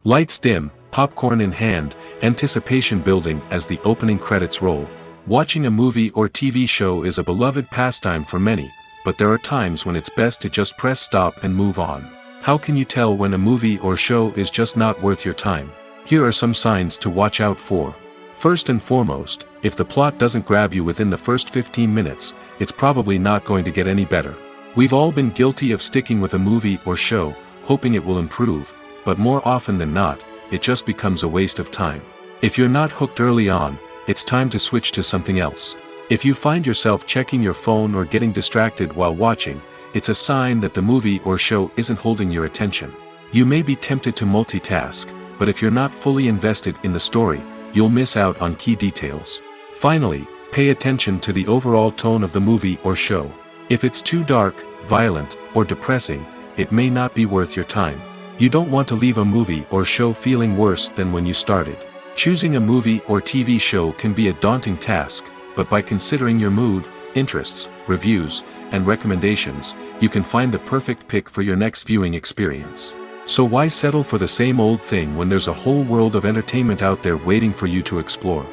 S1: Lights dim, popcorn in hand, anticipation building as the opening credits roll. Watching a movie or TV show is a beloved pastime for many, but there are times when it's best to just press stop and move on. How can you tell when a movie or show is just not worth your time? Here are some signs to watch out for. First and foremost, if the plot doesn't grab you within the first 15 minutes, it's probably not going to get any better. We've all been guilty of sticking with a movie or show, hoping it will improve, but more often than not, it just becomes a waste of time. If you're not hooked early on, it's time to switch to something else. If you find yourself checking your phone or getting distracted while watching, it's a sign that the movie or show isn't holding your attention. You may be tempted to multitask, but if you're not fully invested in the story, you'll miss out on key details. Finally, pay attention to the overall tone of the movie or show. If it's too dark, violent, or depressing, it may not be worth your time. You don't want to leave a movie or show feeling worse than when you started. Choosing a movie or TV show can be a daunting task, but by considering your mood, interests, reviews, and recommendations, you can find the perfect pick for your next viewing experience. So why settle for the same old thing when there's a whole world of entertainment out there waiting for you to explore?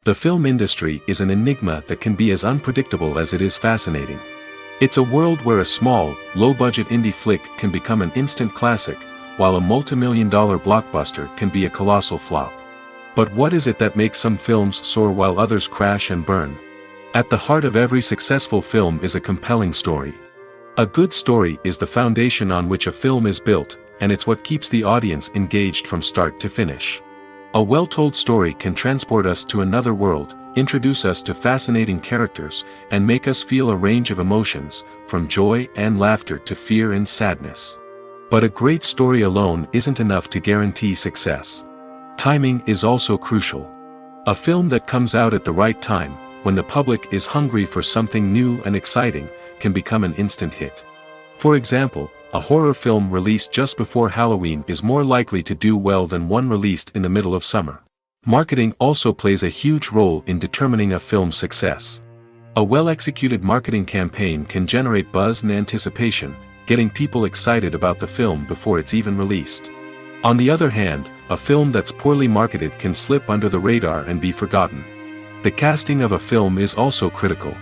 S1: The film industry is an enigma that can be as unpredictable as it is fascinating. It's a world where a small, low-budget indie flick can become an instant classic, while a multi-million-dollar blockbuster can be a colossal flop. But what is it that makes some films soar while others crash and burn? At the heart of every successful film is a compelling story. A good story is the foundation on which a film is built, and it's what keeps the audience engaged from start to finish. A well-told story can transport us to another world, introduce us to fascinating characters, and make us feel a range of emotions, from joy and laughter to fear and sadness. But a great story alone isn't enough to guarantee success. Timing is also crucial. A film that comes out at the right time, when the public is hungry for something new and exciting, can become an instant hit. For example, a horror film released just before Halloween is more likely to do well than one released in the middle of summer. Marketing also plays a huge role in determining a film's success. A well-executed marketing campaign can generate buzz and anticipation, getting people excited about the film before it's even released. On the other hand, a film that's poorly marketed can slip under the radar and be forgotten. The casting of a film is also critical.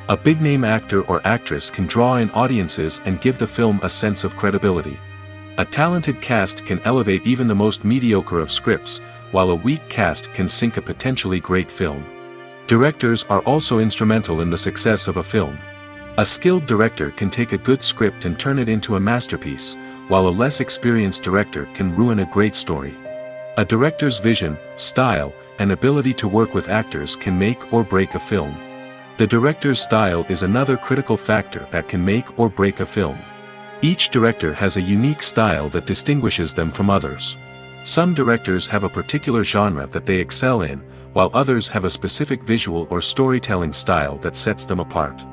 S1: A big-name actor or actress can draw in audiences and give the film a sense of credibility. A talented cast can elevate even the most mediocre of scripts, while a weak cast can sink a potentially great film. Directors are also instrumental in the success of a film. A skilled director can take a good script and turn it into a masterpiece, while a less experienced director can ruin a great story. A director's vision, style, and ability to work with actors can make or break a film. The director's style is another critical factor that can make or break a film. Each director has a unique style that distinguishes them from others. Some directors have a particular genre that they excel in, while others have a specific visual or storytelling style that sets them apart.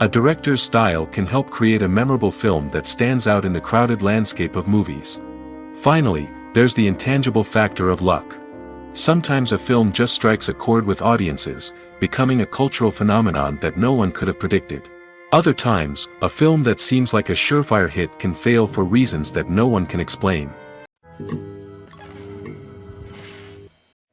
S1: A director's style can help create a memorable film that stands out in the crowded landscape of movies. Finally, there's the intangible factor of luck. Sometimes a film just strikes a chord with audiences, becoming a cultural phenomenon that no one could have predicted. Other times, a film that seems like a surefire hit can fail for reasons that no one can explain.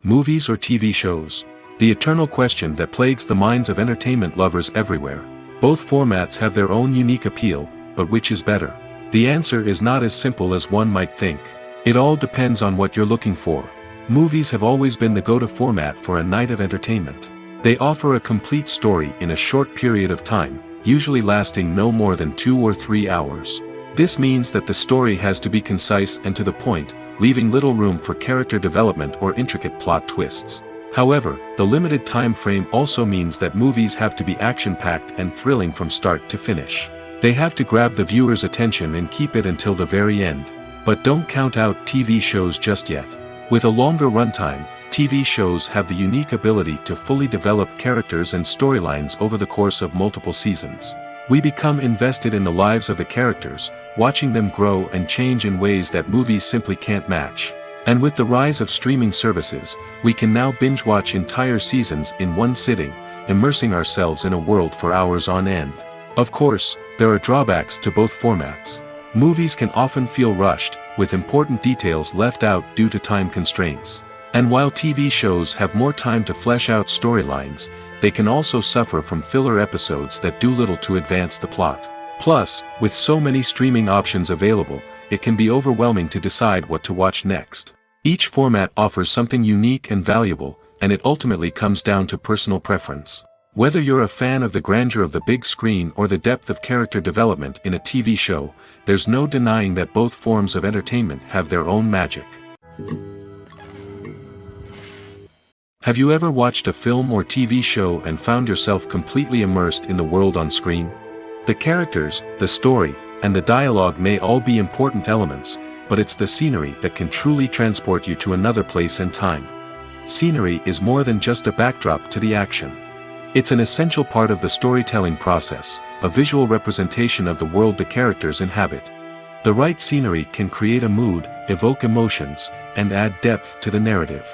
S1: Movies or TV shows? The eternal question that plagues the minds of entertainment lovers everywhere. Both formats have their own unique appeal, but which is better? The answer is not as simple as one might think. It all depends on what you're looking for. Movies have always been the go-to format for a night of entertainment. They offer a complete story in a short period of time, usually lasting no more than 2 or 3 hours. This means that the story has to be concise and to the point, leaving little room for character development or intricate plot twists. However, the limited time frame also means that movies have to be action-packed and thrilling from start to finish. They have to grab the viewer's attention and keep it until the very end. But don't count out TV shows just yet. With a longer runtime, TV shows have the unique ability to fully develop characters and storylines over the course of multiple seasons. We become invested in the lives of the characters, watching them grow and change in ways that movies simply can't match. And with the rise of streaming services, we can now binge-watch entire seasons in one sitting, immersing ourselves in a world for hours on end. Of course, there are drawbacks to both formats. Movies can often feel rushed, with important details left out due to time constraints. And while TV shows have more time to flesh out storylines, they can also suffer from filler episodes that do little to advance the plot. Plus, with so many streaming options available, it can be overwhelming to decide what to watch next. Each format offers something unique and valuable, and it ultimately comes down to personal preference. Whether you're a fan of the grandeur of the big screen or the depth of character development in a TV show, there's no denying that both forms of entertainment have their own magic. Have you ever watched a film or TV show and found yourself completely immersed in the world on screen? The characters, the story, and the dialogue may all be important elements, but it's the scenery that can truly transport you to another place and time. Scenery is more than just a backdrop to the action. It's an essential part of the storytelling process, a visual representation of the world the characters inhabit. The right scenery can create a mood, evoke emotions, and add depth to the narrative.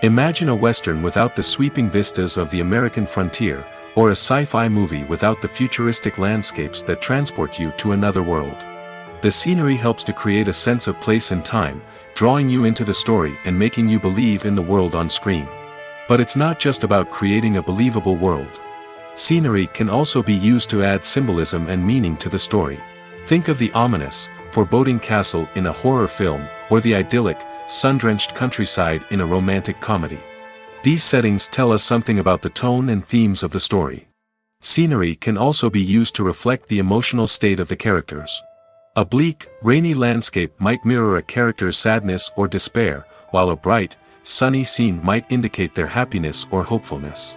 S1: Imagine a Western without the sweeping vistas of the American frontier, or a sci-fi movie without the futuristic landscapes that transport you to another world. The scenery helps to create a sense of place and time, drawing you into the story and making you believe in the world on screen. But it's not just about creating a believable world. Scenery can also be used to add symbolism and meaning to the story. Think of the ominous, foreboding castle in a horror film, or the idyllic, sun-drenched countryside in a romantic comedy. These settings tell us something about the tone and themes of the story. Scenery can also be used to reflect the emotional state of the characters. A bleak, rainy landscape might mirror a character's sadness or despair, while a bright, sunny scene might indicate their happiness or hopefulness.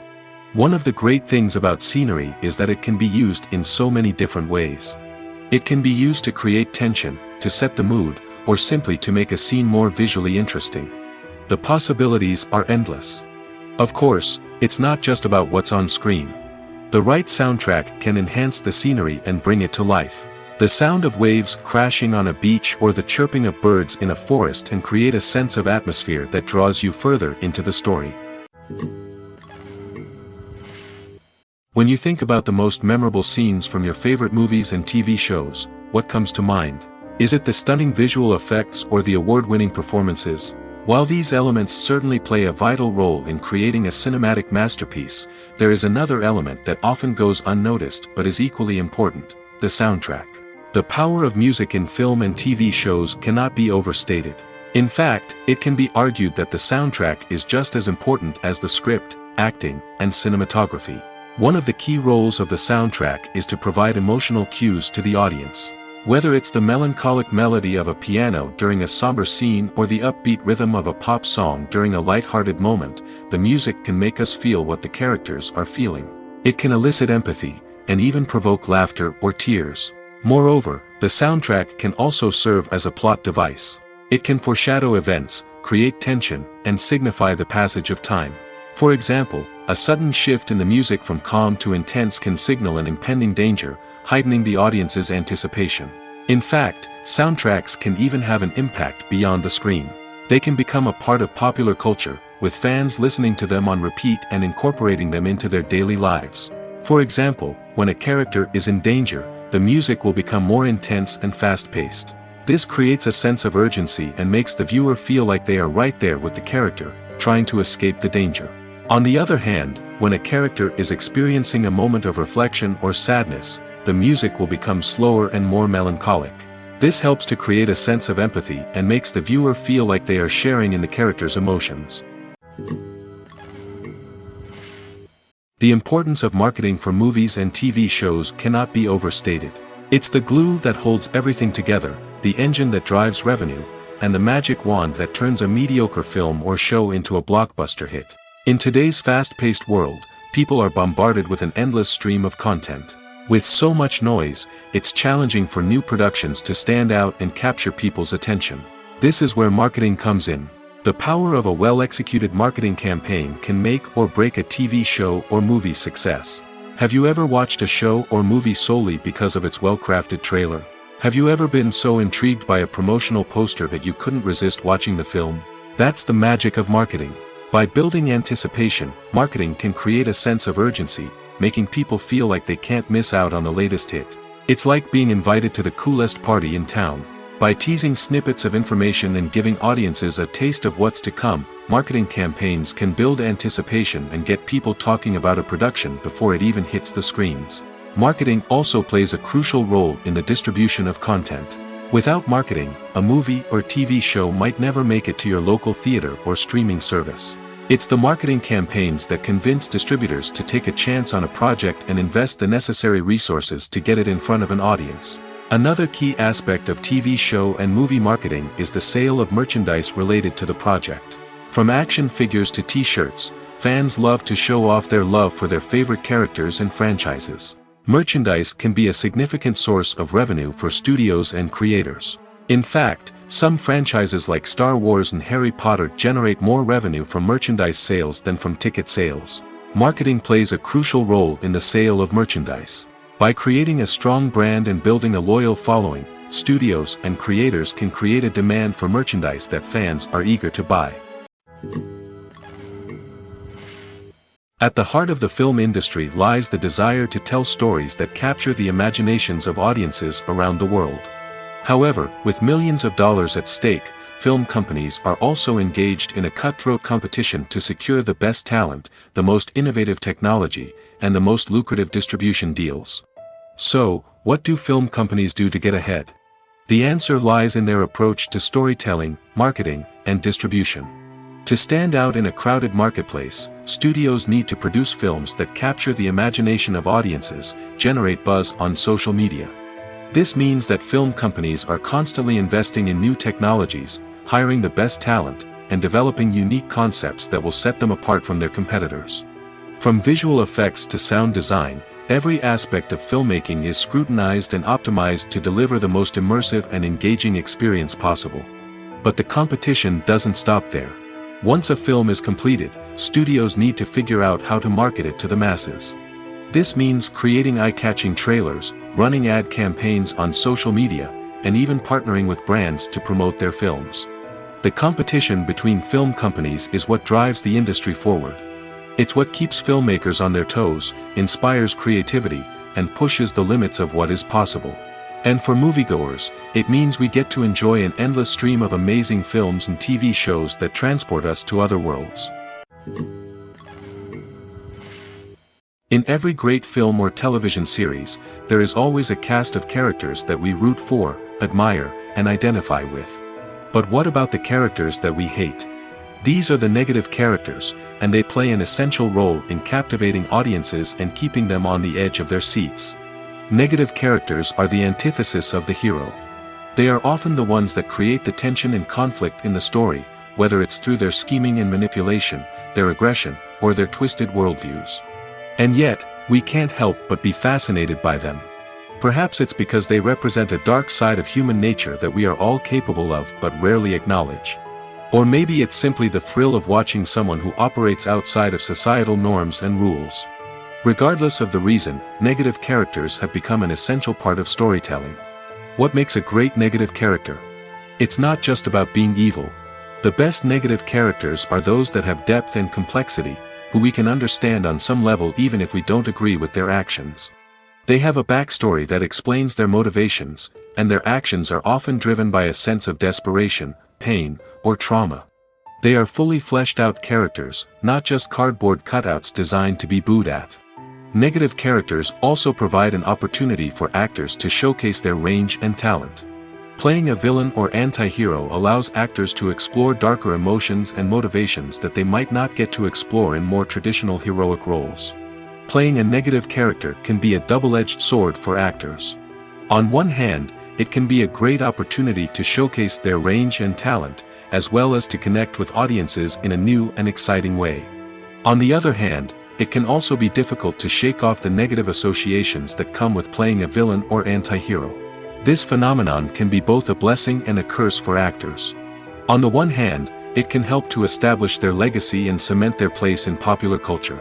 S1: One of the great things about scenery is that it can be used in so many different ways. It can be used to create tension, to set the mood, or simply to make a scene more visually interesting. The possibilities are endless. Of course, it's not just about what's on screen. The right soundtrack can enhance the scenery and bring it to life. The sound of waves crashing on a beach or the chirping of birds in a forest can create a sense of atmosphere that draws you further into the story. When you think about the most memorable scenes from your favorite movies and TV shows, what comes to mind? Is it the stunning visual effects or the award-winning performances? While these elements certainly play a vital role in creating a cinematic masterpiece, there is another element that often goes unnoticed but is equally important: the soundtrack. The power of music in film and TV shows cannot be overstated. In fact, it can be argued that the soundtrack is just as important as the script, acting, and cinematography. One of the key roles of the soundtrack is to provide emotional cues to the audience. Whether it's the melancholic melody of a piano during a somber scene or the upbeat rhythm of a pop song during a light-hearted moment, the music can make us feel what the characters are feeling. It can elicit empathy, and even provoke laughter or tears. Moreover, the soundtrack can also serve as a plot device. It can foreshadow events, create tension, and signify the passage of time. For example, a sudden shift in the music from calm to intense can signal an impending danger, heightening the audience's anticipation. In fact, soundtracks can even have an impact beyond the screen. They can become a part of popular culture, with fans listening to them on repeat and incorporating them into their daily lives. For example, when a character is in danger, the music will become more intense and fast-paced. This creates a sense of urgency and makes the viewer feel like they are right there with the character, trying to escape the danger. On the other hand, when a character is experiencing a moment of reflection or sadness, the music will become slower and more melancholic. This helps to create a sense of empathy and makes the viewer feel like they are sharing in the character's emotions. The importance of marketing for movies and TV shows cannot be overstated. It's the glue that holds everything together, the engine that drives revenue, and the magic wand that turns a mediocre film or show into a blockbuster hit. In today's fast-paced world, people are bombarded with an endless stream of content. With so much noise, it's challenging for new productions to stand out and capture people's attention. This is where marketing comes in. The power of a well-executed marketing campaign can make or break a TV show or movie's success. Have you ever watched a show or movie solely because of its well-crafted trailer? Have you ever been so intrigued by a promotional poster that you couldn't resist watching the film? That's the magic of marketing. By building anticipation, marketing can create a sense of urgency, making people feel like they can't miss out on the latest hit. It's like being invited to the coolest party in town. By teasing snippets of information and giving audiences a taste of what's to come, marketing campaigns can build anticipation and get people talking about a production before it even hits the screens. Marketing also plays a crucial role in the distribution of content. Without marketing, a movie or TV show might never make it to your local theater or streaming service. It's the marketing campaigns that convince distributors to take a chance on a project and invest the necessary resources to get it in front of an audience. Another key aspect of TV show and movie marketing is the sale of merchandise related to the project. From action figures to t-shirts, fans love to show off their love for their favorite characters and franchises. Merchandise can be a significant source of revenue for studios and creators. In fact, some franchises like Star Wars and Harry Potter generate more revenue from merchandise sales than from ticket sales. Marketing plays a crucial role in the sale of merchandise. By creating a strong brand and building a loyal following, studios and creators can create a demand for merchandise that fans are eager to buy. At the heart of the film industry lies the desire to tell stories that capture the imaginations of audiences around the world. However, with millions of dollars at stake, film companies are also engaged in a cutthroat competition to secure the best talent, the most innovative technology, and the most lucrative distribution deals. So, what do film companies do to get ahead? The answer lies in their approach to storytelling, marketing, and distribution. To stand out in a crowded marketplace, studios need to produce films that capture the imagination of audiences, generate buzz on social media. This means that film companies are constantly investing in new technologies, hiring the best talent, and developing unique concepts that will set them apart from their competitors. From visual effects to sound design, every aspect of filmmaking is scrutinized and optimized to deliver the most immersive and engaging experience possible. But the competition doesn't stop there. Once a film is completed, studios need to figure out how to market it to the masses. This means creating eye-catching trailers, running ad campaigns on social media, and even partnering with brands to promote their films. The competition between film companies is what drives the industry forward. It's what keeps filmmakers on their toes, inspires creativity, and pushes the limits of what is possible. And for moviegoers, it means we get to enjoy an endless stream of amazing films and TV shows that transport us to other worlds. In every great film or television series, there is always a cast of characters that we root for, admire, and identify with. But what about the characters that we hate? These are the negative characters, and they play an essential role in captivating audiences and keeping them on the edge of their seats. Negative characters are the antithesis of the hero. They are often the ones that create the tension and conflict in the story, whether it's through their scheming and manipulation, their aggression, or their twisted worldviews. And yet, we can't help but be fascinated by them. Perhaps it's because they represent a dark side of human nature that we are all capable of but rarely acknowledge. Or maybe it's simply the thrill of watching someone who operates outside of societal norms and rules. Regardless of the reason, negative characters have become an essential part of storytelling. What makes a great negative character? It's not just about being evil. The best negative characters are those that have depth and complexity, who we can understand on some level even if we don't agree with their actions. They have a backstory that explains their motivations, and their actions are often driven by a sense of desperation, pain, or trauma. They are fully fleshed out characters, not just cardboard cutouts designed to be booed at. Negative characters also provide an opportunity for actors to showcase their range and talent. Playing a villain or anti-hero allows actors to explore darker emotions and motivations that they might not get to explore in more traditional heroic roles. Playing a negative character can be a double-edged sword for actors. On one hand, it can be a great opportunity to showcase their range and talent, as well as to connect with audiences in a new and exciting way. On the other hand, it can also be difficult to shake off the negative associations that come with playing a villain or anti-hero. This phenomenon can be both a blessing and a curse for actors. On the one hand, it can help to establish their legacy and cement their place in popular culture.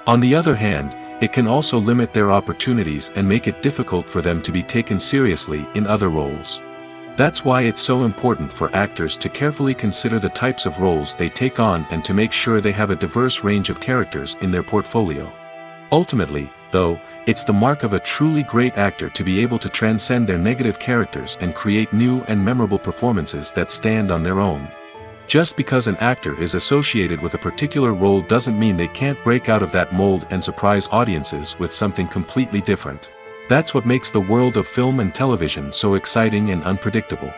S1: On the other hand, it can also limit their opportunities and make it difficult for them to be taken seriously in other roles. That's why it's so important for actors to carefully consider the types of roles they take on and to make sure they have a diverse range of characters in their portfolio. Ultimately, though, it's the mark of a truly great actor to be able to transcend their negative characters and create new and memorable performances that stand on their own. Just because an actor is associated with a particular role doesn't mean they can't break out of that mold and surprise audiences with something completely different. That's what makes the world of film and television so exciting and unpredictable.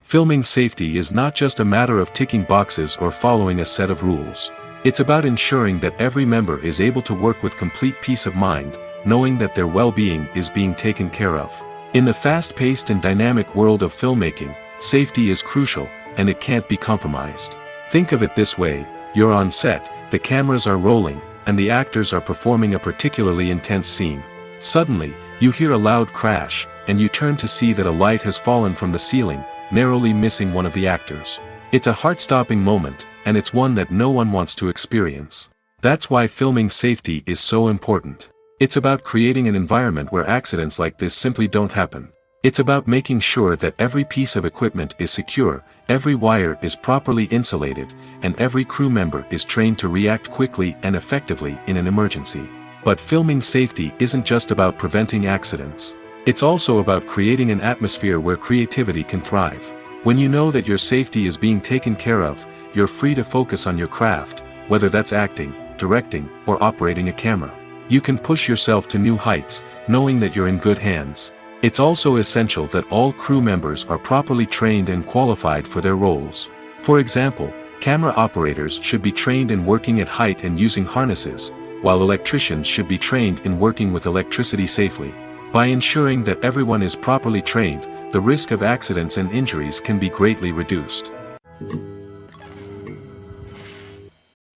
S1: Filming safety is not just a matter of ticking boxes or following a set of rules. It's about ensuring that every member is able to work with complete peace of mind, knowing that their well-being is being taken care of. In the fast-paced and dynamic world of filmmaking, safety is crucial, and it can't be compromised. Think of it this way: you're on set, the cameras are rolling, and the actors are performing a particularly intense scene. Suddenly, you hear a loud crash, and you turn to see that a light has fallen from the ceiling, narrowly missing one of the actors. It's a heart-stopping moment, and it's one that no one wants to experience. That's why filming safety is so important. It's about creating an environment where accidents like this simply don't happen. It's about making sure that every piece of equipment is secure, every wire is properly insulated, and every crew member is trained to react quickly and effectively in an emergency. But filming safety isn't just about preventing accidents. It's also about creating an atmosphere where creativity can thrive. When you know that your safety is being taken care of, you're free to focus on your craft, whether that's acting, directing, or operating a camera. You can push yourself to new heights, knowing that you're in good hands. It's also essential that all crew members are properly trained and qualified for their roles. For example, camera operators should be trained in working at height and using harnesses, while electricians should be trained in working with electricity safely. By ensuring that everyone is properly trained, the risk of accidents and injuries can be greatly reduced.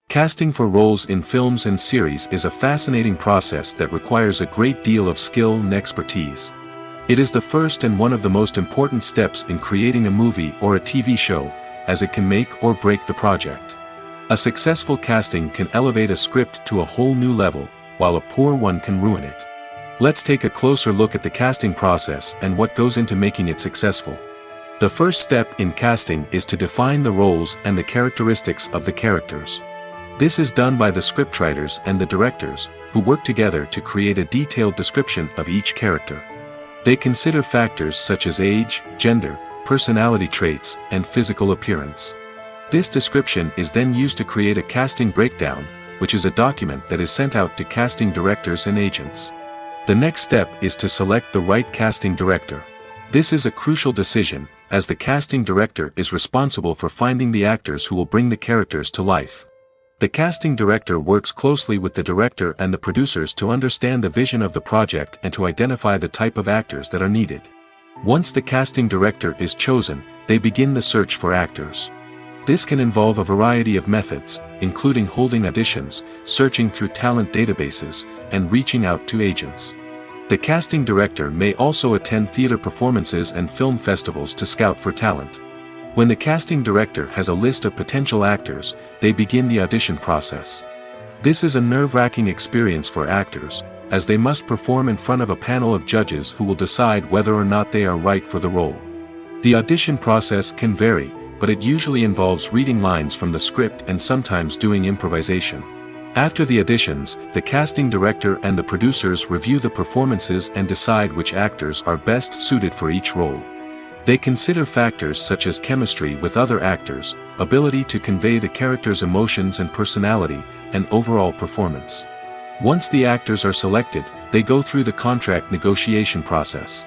S1: Casting for roles in films and series is a fascinating process that requires a great deal of skill and expertise. It is the first and one of the most important steps in creating a movie or a TV show, as it can make or break the project. A successful casting can elevate a script to a whole new level, while a poor one can ruin it. Let's take a closer look at the casting process and what goes into making it successful. The first step in casting is to define the roles and the characteristics of the characters. This is done by the scriptwriters and the directors, who work together to create a detailed description of each character. They consider factors such as age, gender, personality traits, and physical appearance. This description is then used to create a casting breakdown, which is a document that is sent out to casting directors and agents. The next step is to select the right casting director. This is a crucial decision, as the casting director is responsible for finding the actors who will bring the characters to life. The casting director works closely with the director and the producers to understand the vision of the project and to identify the type of actors that are needed. Once the casting director is chosen, they begin the search for actors. This can involve a variety of methods, including holding auditions, searching through talent databases, and reaching out to agents. The casting director may also attend theater performances and film festivals to scout for talent. When the casting director has a list of potential actors, they begin the audition process. This is a nerve-wracking experience for actors, as they must perform in front of a panel of judges who will decide whether or not they are right for the role. The audition process can vary, but it usually involves reading lines from the script and sometimes doing improvisation. After the auditions, the casting director and the producers review the performances and decide which actors are best suited for each role. They consider factors such as chemistry with other actors, ability to convey the character's emotions and personality, and overall performance. Once the actors are selected, they go through the contract negotiation process.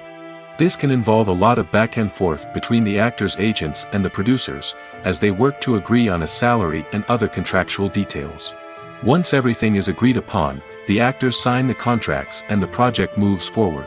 S1: This can involve a lot of back and forth between the actors' agents and the producers, as they work to agree on a salary and other contractual details. Once everything is agreed upon, the actors sign the contracts and the project moves forward.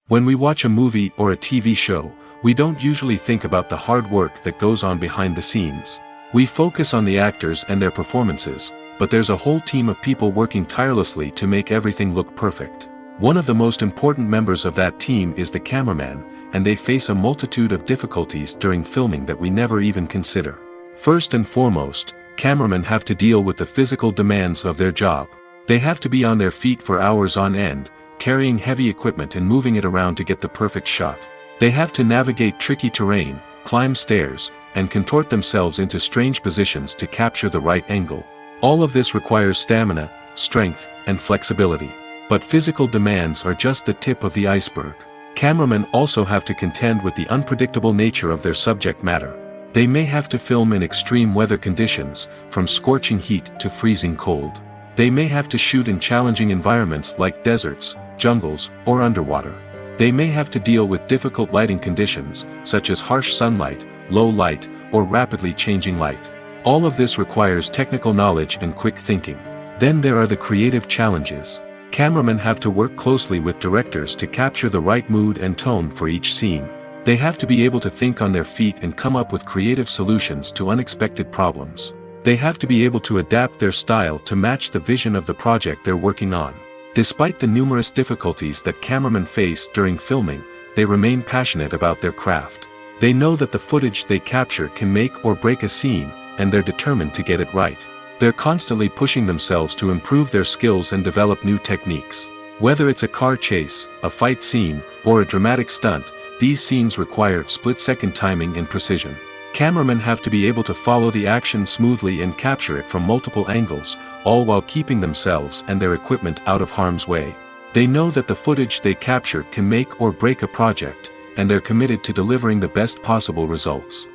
S1: When we watch a movie or a TV show, we don't usually think about the hard work that goes on behind the scenes. We focus on the actors and their performances, but there's a whole team of people working tirelessly to make everything look perfect. One of the most important members of that team is the cameraman, and they face a multitude of difficulties during filming that we never even consider. First and foremost, cameramen have to deal with the physical demands of their job. They have to be on their feet for hours on end, carrying heavy equipment and moving it around to get the perfect shot. They have to navigate tricky terrain, climb stairs, and contort themselves into strange positions to capture the right angle. All of this requires stamina, strength, and flexibility. But physical demands are just the tip of the iceberg. Cameramen also have to contend with the unpredictable nature of their subject matter. They may have to film in extreme weather conditions, from scorching heat to freezing cold. They may have to shoot in challenging environments like deserts, jungles, or underwater. They may have to deal with difficult lighting conditions, such as harsh sunlight, low light, or rapidly changing light. All of this requires technical knowledge and quick thinking. Then there are the creative challenges. Cameramen have to work closely with directors to capture the right mood and tone for each scene. They have to be able to think on their feet and come up with creative solutions to unexpected problems. They have to be able to adapt their style to match the vision of the project they're working on. Despite the numerous difficulties that cameramen face during filming, they remain passionate about their craft. They know that the footage they capture can make or break a scene, and they're determined to get it right. They're constantly pushing themselves to improve their skills and develop new techniques. Whether it's a car chase, a fight scene, or a dramatic stunt, these scenes require split-second timing and precision. Cameramen have to be able to follow the action smoothly and capture it from multiple angles, all while keeping themselves and their equipment out of harm's way. They know that the footage they capture can make or break a project, and they're committed to delivering the best possible results.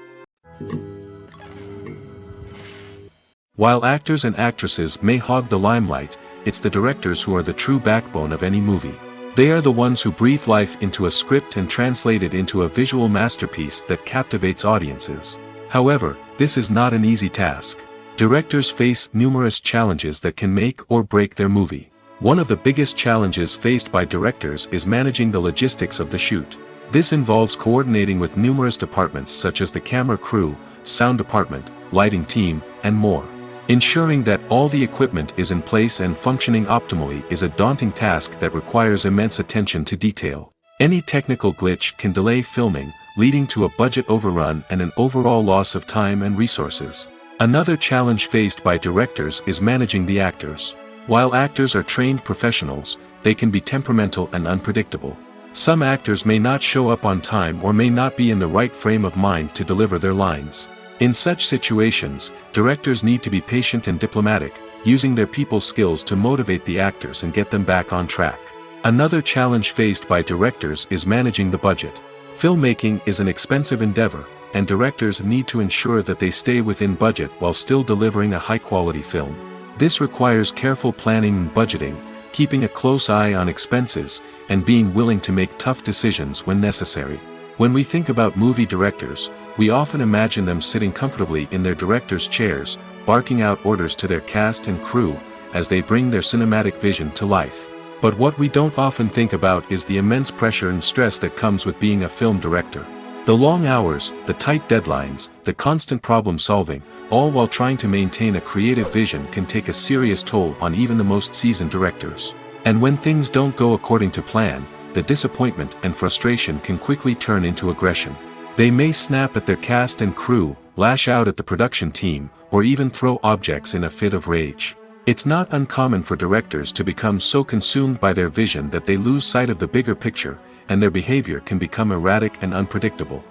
S1: While actors and actresses may hog the limelight, it's the directors who are the true backbone of any movie. They are the ones who breathe life into a script and translate it into a visual masterpiece that captivates audiences. However, this is not an easy task. Directors face numerous challenges that can make or break their movie. One of the biggest challenges faced by directors is managing the logistics of the shoot. This involves coordinating with numerous departments such as the camera crew, sound department, lighting team, and more. Ensuring that all the equipment is in place and functioning optimally is a daunting task that requires immense attention to detail. Any technical glitch can delay filming, leading to a budget overrun and an overall loss of time and resources. Another challenge faced by directors is managing the actors. While actors are trained professionals, they can be temperamental and unpredictable. Some actors may not show up on time or may not be in the right frame of mind to deliver their lines. In such situations, directors need to be patient and diplomatic, using their people skills to motivate the actors and get them back on track. Another challenge faced by directors is managing the budget. Filmmaking is an expensive endeavor, and directors need to ensure that they stay within budget while still delivering a high-quality film. This requires careful planning and budgeting, keeping a close eye on expenses, and being willing to make tough decisions when necessary. When we think about movie directors, we often imagine them sitting comfortably in their director's chairs, barking out orders to their cast and crew, as they bring their cinematic vision to life. But what we don't often think about is the immense pressure and stress that comes with being a film director. The long hours, the tight deadlines, the constant problem solving, all while trying to maintain a creative vision can take a serious toll on even the most seasoned directors. And when things don't go according to plan, the disappointment and frustration can quickly turn into aggression. They may snap at their cast and crew, lash out at the production team, or even throw objects in a fit of rage. It's not uncommon for directors to become so consumed by their vision that they lose sight of the bigger picture, and their behavior can become erratic and unpredictable.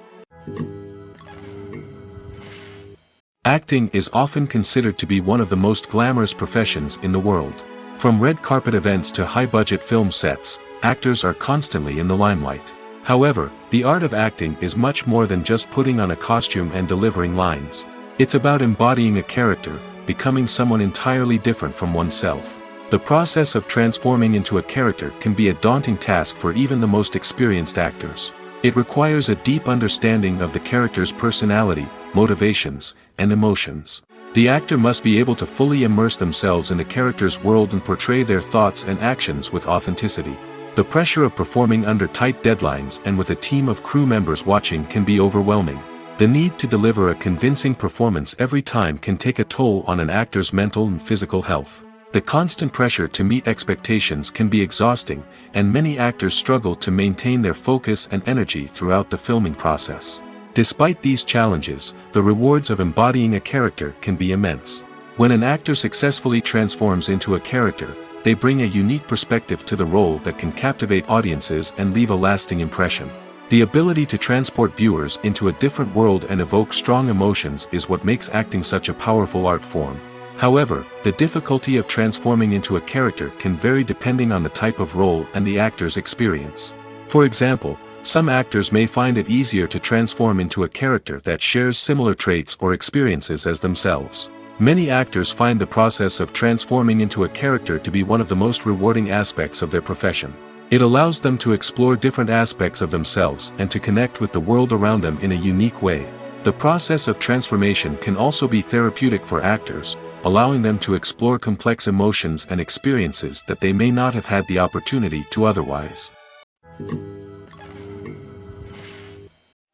S1: Acting is often considered to be one of the most glamorous professions in the world. From red carpet events to high-budget film sets, actors are constantly in the limelight. However, the art of acting is much more than just putting on a costume and delivering lines. It's about embodying a character, becoming someone entirely different from oneself. The process of transforming into a character can be a daunting task for even the most experienced actors. It requires a deep understanding of the character's personality, motivations, and emotions. The actor must be able to fully immerse themselves in the character's world and portray their thoughts and actions with authenticity. The pressure of performing under tight deadlines and with a team of crew members watching can be overwhelming. The need to deliver a convincing performance every time can take a toll on an actor's mental and physical health. The constant pressure to meet expectations can be exhausting, and many actors struggle to maintain their focus and energy throughout the filming process. Despite these challenges, the rewards of embodying a character can be immense. When an actor successfully transforms into a character, they bring a unique perspective to the role that can captivate audiences and leave a lasting impression. The ability to transport viewers into a different world and evoke strong emotions is what makes acting such a powerful art form. However, the difficulty of transforming into a character can vary depending on the type of role and the actor's experience. For example, some actors may find it easier to transform into a character that shares similar traits or experiences as themselves. Many actors find the process of transforming into a character to be one of the most rewarding aspects of their profession. It allows them to explore different aspects of themselves and to connect with the world around them in a unique way. The process of transformation can also be therapeutic for actors, allowing them to explore complex emotions and experiences that they may not have had the opportunity to otherwise.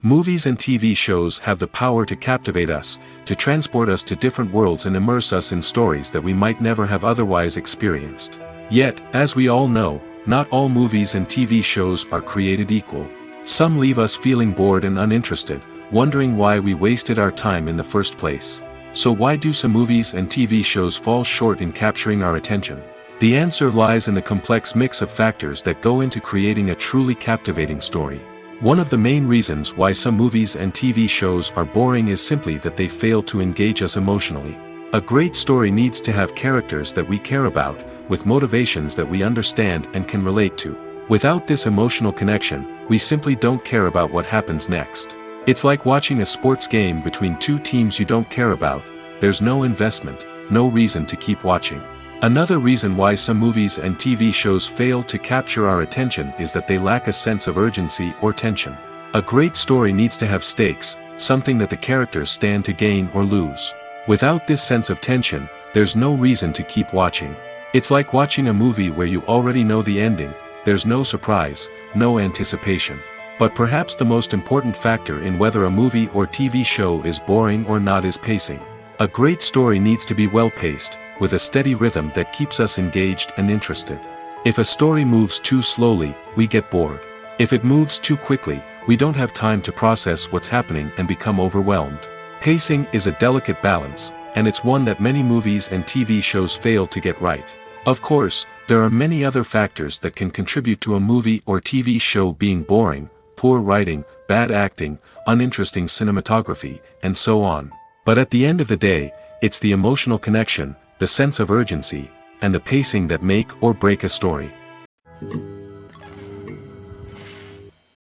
S1: Movies and TV shows have the power to captivate us, to transport us to different worlds and immerse us in stories that we might never have otherwise experienced. Yet, as we all know, not all movies and TV shows are created equal. Some leave us feeling bored and uninterested, wondering why we wasted our time in the first place. So why do some movies and TV shows fall short in capturing our attention? The answer lies in the complex mix of factors that go into creating a truly captivating story. One of the main reasons why some movies and TV shows are boring is simply that they fail to engage us emotionally. A great story needs to have characters that we care about, with motivations that we understand and can relate to. Without this emotional connection, we simply don't care about what happens next. It's like watching a sports game between two teams you don't care about. There's no investment, no reason to keep watching. Another reason why some movies and TV shows fail to capture our attention is that they lack a sense of urgency or tension. A great story needs to have stakes, something that the characters stand to gain or lose. Without this sense of tension, there's no reason to keep watching. It's like watching a movie where you already know the ending. There's no surprise, no anticipation. But perhaps the most important factor in whether a movie or TV show is boring or not is pacing. A great story needs to be well-paced, with a steady rhythm that keeps us engaged and interested. If a story moves too slowly, we get bored. If it moves too quickly, we don't have time to process what's happening and become overwhelmed. Pacing is a delicate balance, and it's one that many movies and TV shows fail to get right. Of course, there are many other factors that can contribute to a movie or TV show being boring: poor writing, bad acting, uninteresting cinematography, and so on. But at the end of the day, it's the emotional connection, the sense of urgency, and the pacing that make or break a story.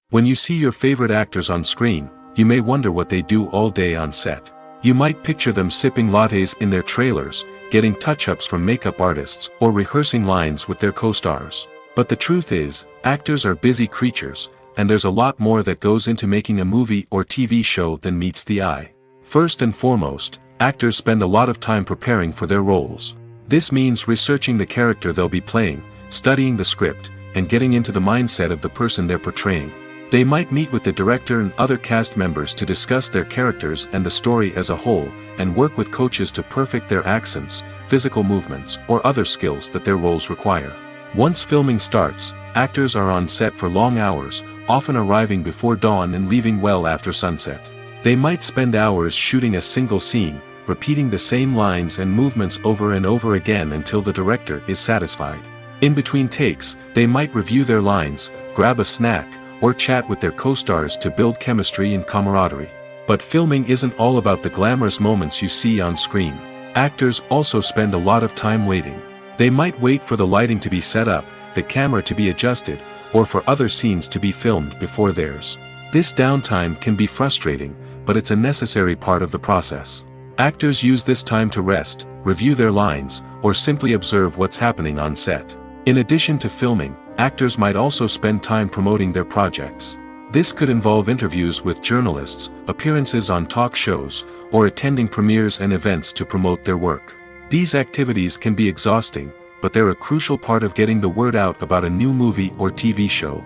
S1: When you see your favorite actors on screen, you may wonder what they do all day on set. You might picture them sipping lattes in their trailers, getting touch-ups from makeup artists, or rehearsing lines with their co-stars. But the truth is, actors are busy creatures, and there's a lot more that goes into making a movie or TV show than meets the eye. First and foremost, actors spend a lot of time preparing for their roles. This means researching the character they'll be playing, studying the script, and getting into the mindset of the person they're portraying. They might meet with the director and other cast members to discuss their characters and the story as a whole, and work with coaches to perfect their accents, physical movements, or other skills that their roles require. Once filming starts, actors are on set for long hours, often arriving before dawn and leaving well after sunset. They might spend hours shooting a single scene, repeating the same lines and movements over and over again until the director is satisfied. In between takes, they might review their lines, grab a snack, or chat with their co-stars to build chemistry and camaraderie. But filming isn't all about the glamorous moments you see on screen. Actors also spend a lot of time waiting. They might wait for the lighting to be set up, the camera to be adjusted, or for other scenes to be filmed before theirs. This downtime can be frustrating, but it's a necessary part of the process. Actors use this time to rest, review their lines, or simply observe what's happening on set. In addition to filming, actors might also spend time promoting their projects. This could involve interviews with journalists, appearances on talk shows, or attending premieres and events to promote their work. These activities can be exhausting, but they're a crucial part of getting the word out about a new movie or TV show.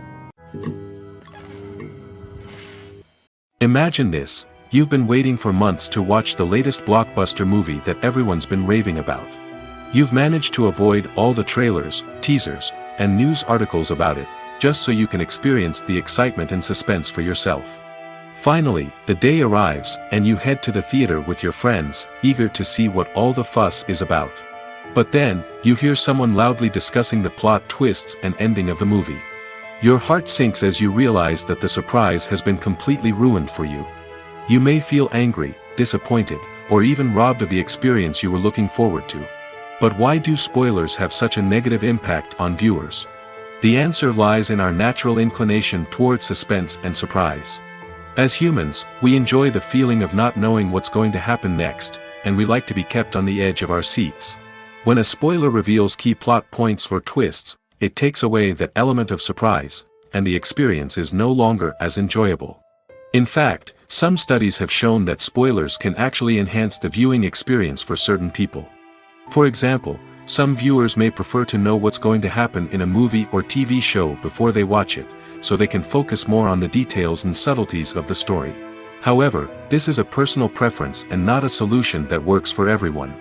S1: Imagine this: you've been waiting for months to watch the latest blockbuster movie that everyone's been raving about. You've managed to avoid all the trailers, teasers, and news articles about it, just so you can experience the excitement and suspense for yourself. Finally, the day arrives, and you head to the theater with your friends, eager to see what all the fuss is about. But then, you hear someone loudly discussing the plot twists and ending of the movie. Your heart sinks as you realize that the surprise has been completely ruined for you. You may feel angry, disappointed, or even robbed of the experience you were looking forward to. But why do spoilers have such a negative impact on viewers? The answer lies in our natural inclination toward suspense and surprise. As humans, we enjoy the feeling of not knowing what's going to happen next, and we like to be kept on the edge of our seats. When a spoiler reveals key plot points or twists, it takes away that element of surprise, and the experience is no longer as enjoyable. In fact, some studies have shown that spoilers can actually enhance the viewing experience for certain people. For example, some viewers may prefer to know what's going to happen in a movie or TV show before they watch it, so they can focus more on the details and subtleties of the story. However, this is a personal preference and not a solution that works for everyone.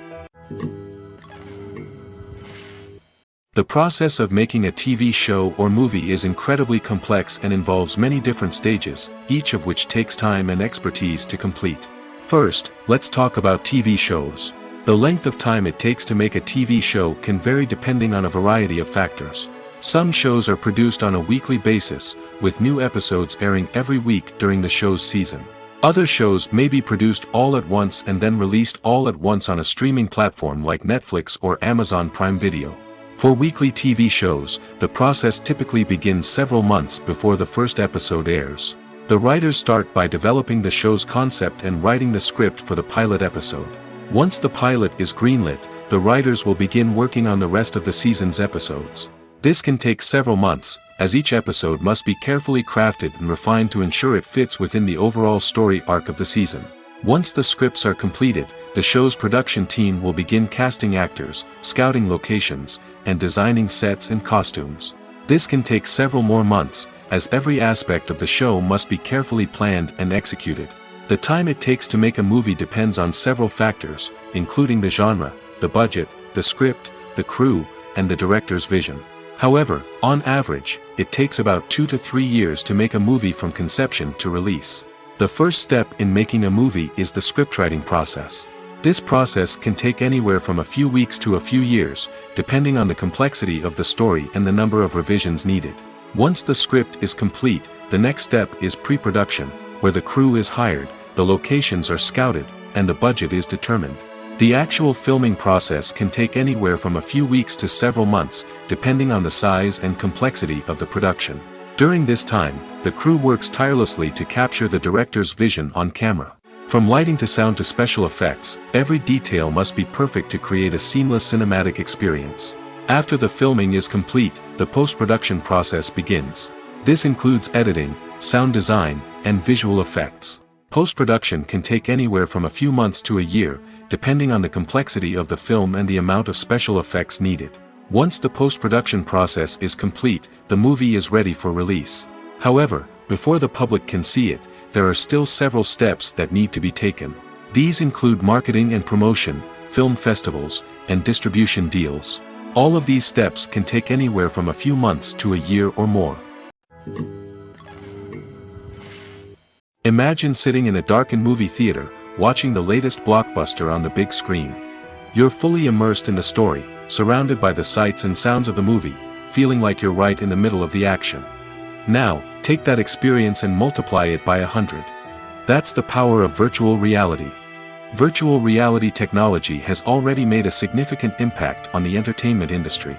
S1: The process of making a TV show or movie is incredibly complex and involves many different stages, each of which takes time and expertise to complete. First, let's talk about TV shows. The length of time it takes to make a TV show can vary depending on a variety of factors. Some shows are produced on a weekly basis, with new episodes airing every week during the show's season. Other shows may be produced all at once and then released all at once on a streaming platform like Netflix or Amazon Prime Video. For weekly TV shows, the process typically begins several months before the first episode airs. The writers start by developing the show's concept and writing the script for the pilot episode. Once the pilot is greenlit, the writers will begin working on the rest of the season's episodes. This can take several months, as each episode must be carefully crafted and refined to ensure it fits within the overall story arc of the season. Once the scripts are completed, the show's production team will begin casting actors, scouting locations, and designing sets and costumes. This can take several more months, as every aspect of the show must be carefully planned and executed. The time it takes to make a movie depends on several factors, including the genre, the budget, the script, the crew, and the director's vision. However, on average, it takes about 2 to 3 years to make a movie from conception to release. The first step in making a movie is the scriptwriting process. This process can take anywhere from a few weeks to a few years, depending on the complexity of the story and the number of revisions needed. Once the script is complete, the next step is pre-production, where the crew is hired, the locations are scouted, and the budget is determined. The actual filming process can take anywhere from a few weeks to several months, depending on the size and complexity of the production. During this time, the crew works tirelessly to capture the director's vision on camera. From lighting to sound to special effects, every detail must be perfect to create a seamless cinematic experience. After the filming is complete, the post-production process begins. This includes editing, sound design, and visual effects. Post-production can take anywhere from a few months to a year, depending on the complexity of the film and the amount of special effects needed. Once the post-production process is complete, the movie is ready for release. However, before the public can see it, there are still several steps that need to be taken. These include marketing and promotion, film festivals, and distribution deals. All of these steps can take anywhere from a few months to a year or more. Imagine sitting in a darkened movie theater, watching the latest blockbuster on the big screen. You're fully immersed in the story, surrounded by the sights and sounds of the movie, feeling like you're right in the middle of the action. Now, take that experience and multiply it by 100. That's the power of virtual reality. Virtual reality technology has already made a significant impact on the entertainment industry.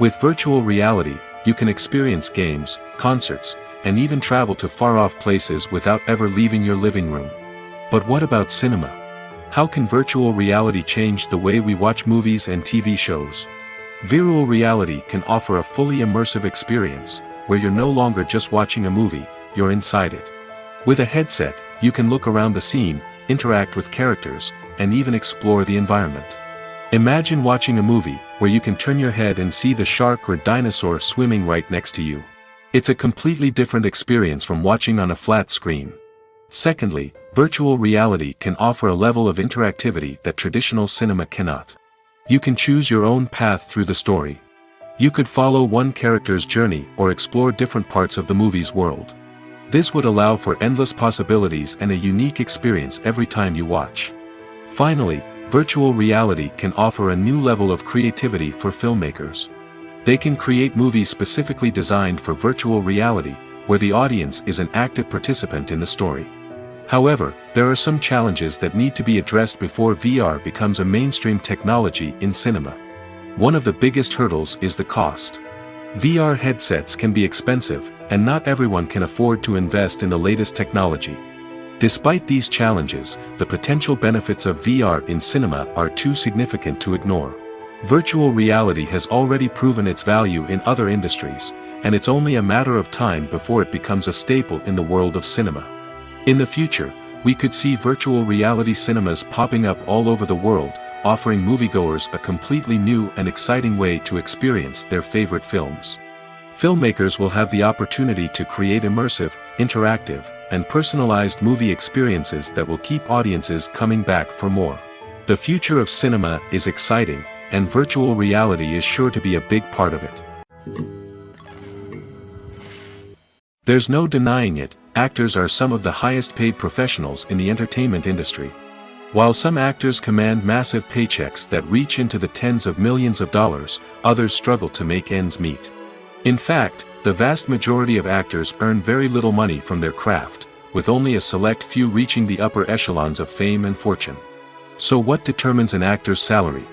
S1: With virtual reality, you can experience games, concerts, and even travel to far-off places without ever leaving your living room. But what about cinema? How can virtual reality change the way we watch movies and TV shows? Virtual reality can offer a fully immersive experience, where you're no longer just watching a movie, you're inside it. With a headset, you can look around the scene, interact with characters, and even explore the environment. Imagine watching a movie, where you can turn your head and see the shark or dinosaur swimming right next to you. It's a completely different experience from watching on a flat screen. Secondly, virtual reality can offer a level of interactivity that traditional cinema cannot. You can choose your own path through the story. You could follow one character's journey or explore different parts of the movie's world. This would allow for endless possibilities and a unique experience every time you watch. Finally, virtual reality can offer a new level of creativity for filmmakers. They can create movies specifically designed for virtual reality, where the audience is an active participant in the story. However, there are some challenges that need to be addressed before VR becomes a mainstream technology in cinema. One of the biggest hurdles is the cost. VR headsets can be expensive, and not everyone can afford to invest in the latest technology. Despite these challenges, the potential benefits of VR in cinema are too significant to ignore. Virtual reality has already proven its value in other industries, and it's only a matter of time before it becomes a staple in the world of cinema. In the future, we could see virtual reality cinemas popping up all over the world, offering moviegoers a completely new and exciting way to experience their favorite films. Filmmakers will have the opportunity to create immersive, interactive, and personalized movie experiences that will keep audiences coming back for more. The future of cinema is exciting, and virtual reality is sure to be a big part of it. There's no denying it, actors are some of the highest paid professionals in the entertainment industry. While some actors command massive paychecks that reach into the tens of millions of dollars, others struggle to make ends meet. In fact, the vast majority of actors earn very little money from their craft, with only a select few reaching the upper echelons of fame and fortune. So what determines an actor's salary?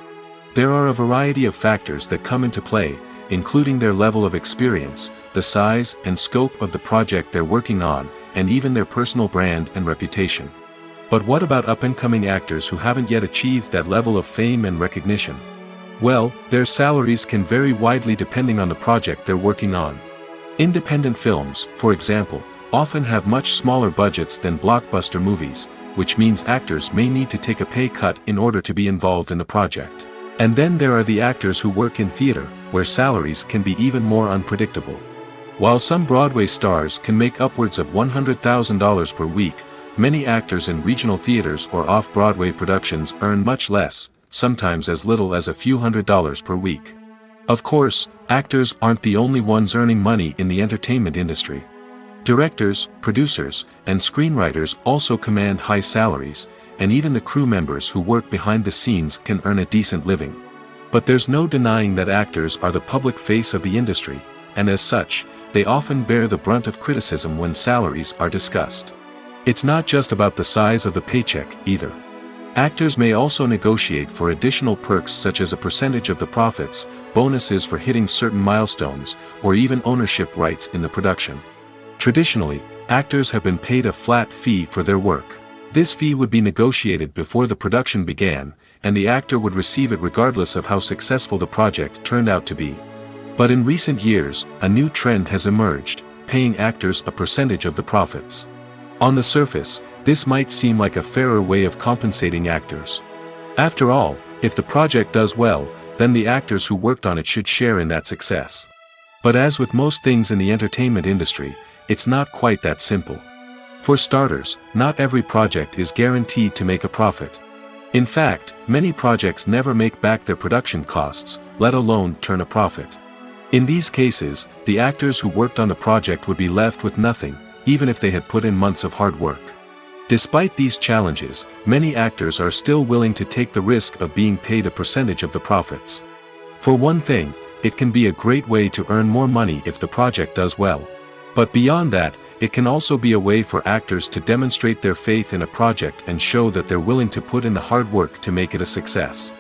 S1: There are a variety of factors that come into play, including their level of experience, the size and scope of the project they're working on, and even their personal brand and reputation. But what about up-and-coming actors who haven't yet achieved that level of fame and recognition? Well, their salaries can vary widely depending on the project they're working on. Independent films, for example, often have much smaller budgets than blockbuster movies, which means actors may need to take a pay cut in order to be involved in the project. And then there are the actors who work in theater, where salaries can be even more unpredictable. While some Broadway stars can make upwards of $100,000 per week, many actors in regional theaters or off-Broadway productions earn much less, sometimes as little as a few $100s per week. Of course, actors aren't the only ones earning money in the entertainment industry. Directors, producers, and screenwriters also command high salaries, and even the crew members who work behind the scenes can earn a decent living. But there's no denying that actors are the public face of the industry, and as such, they often bear the brunt of criticism when salaries are discussed. It's not just about the size of the paycheck, either. Actors may also negotiate for additional perks such as a percentage of the profits, bonuses for hitting certain milestones, or even ownership rights in the production. Traditionally, actors have been paid a flat fee for their work. This fee would be negotiated before the production began, and the actor would receive it regardless of how successful the project turned out to be. But in recent years, a new trend has emerged, paying actors a percentage of the profits. On the surface, this might seem like a fairer way of compensating actors. After all, if the project does well, then the actors who worked on it should share in that success. But as with most things in the entertainment industry, it's not quite that simple. For starters, not every project is guaranteed to make a profit. In fact, many projects never make back their production costs, let alone turn a profit. In these cases, the actors who worked on the project would be left with nothing, even if they had put in months of hard work. Despite these challenges, many actors are still willing to take the risk of being paid a percentage of the profits. For one thing, it can be a great way to earn more money if the project does well. But beyond that, it can also be a way for actors to demonstrate their faith in a project and show that they're willing to put in the hard work to make it a success.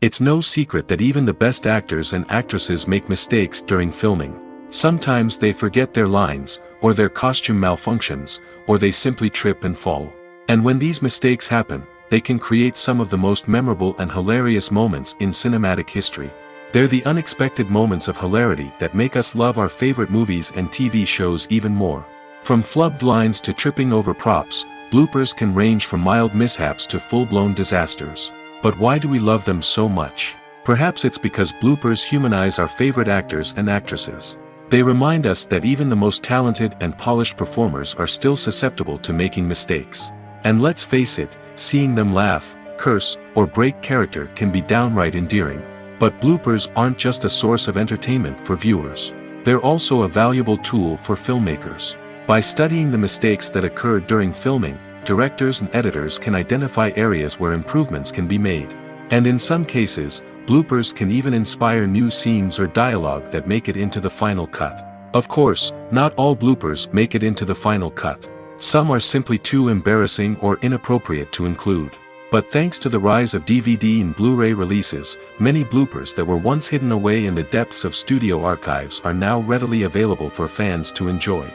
S1: It's no secret that even the best actors and actresses make mistakes during filming. Sometimes they forget their lines, or their costume malfunctions, or they simply trip and fall. And when these mistakes happen, they can create some of the most memorable and hilarious moments in cinematic history. They're the unexpected moments of hilarity that make us love our favorite movies and TV shows even more. From flubbed lines to tripping over props, bloopers can range from mild mishaps to full-blown disasters. But why do we love them so much? Perhaps it's because bloopers humanize our favorite actors and actresses. They remind us that even the most talented and polished performers are still susceptible to making mistakes. And let's face it, seeing them laugh, curse, or break character can be downright endearing. But bloopers aren't just a source of entertainment for viewers. They're also a valuable tool for filmmakers. By studying the mistakes that occurred during filming, directors and editors can identify areas where improvements can be made. And in some cases, bloopers can even inspire new scenes or dialogue that make it into the final cut. Of course, not all bloopers make it into the final cut. Some are simply too embarrassing or inappropriate to include. But thanks to the rise of DVD and Blu-ray releases, many bloopers that were once hidden away in the depths of studio archives are now readily available for fans to enjoy.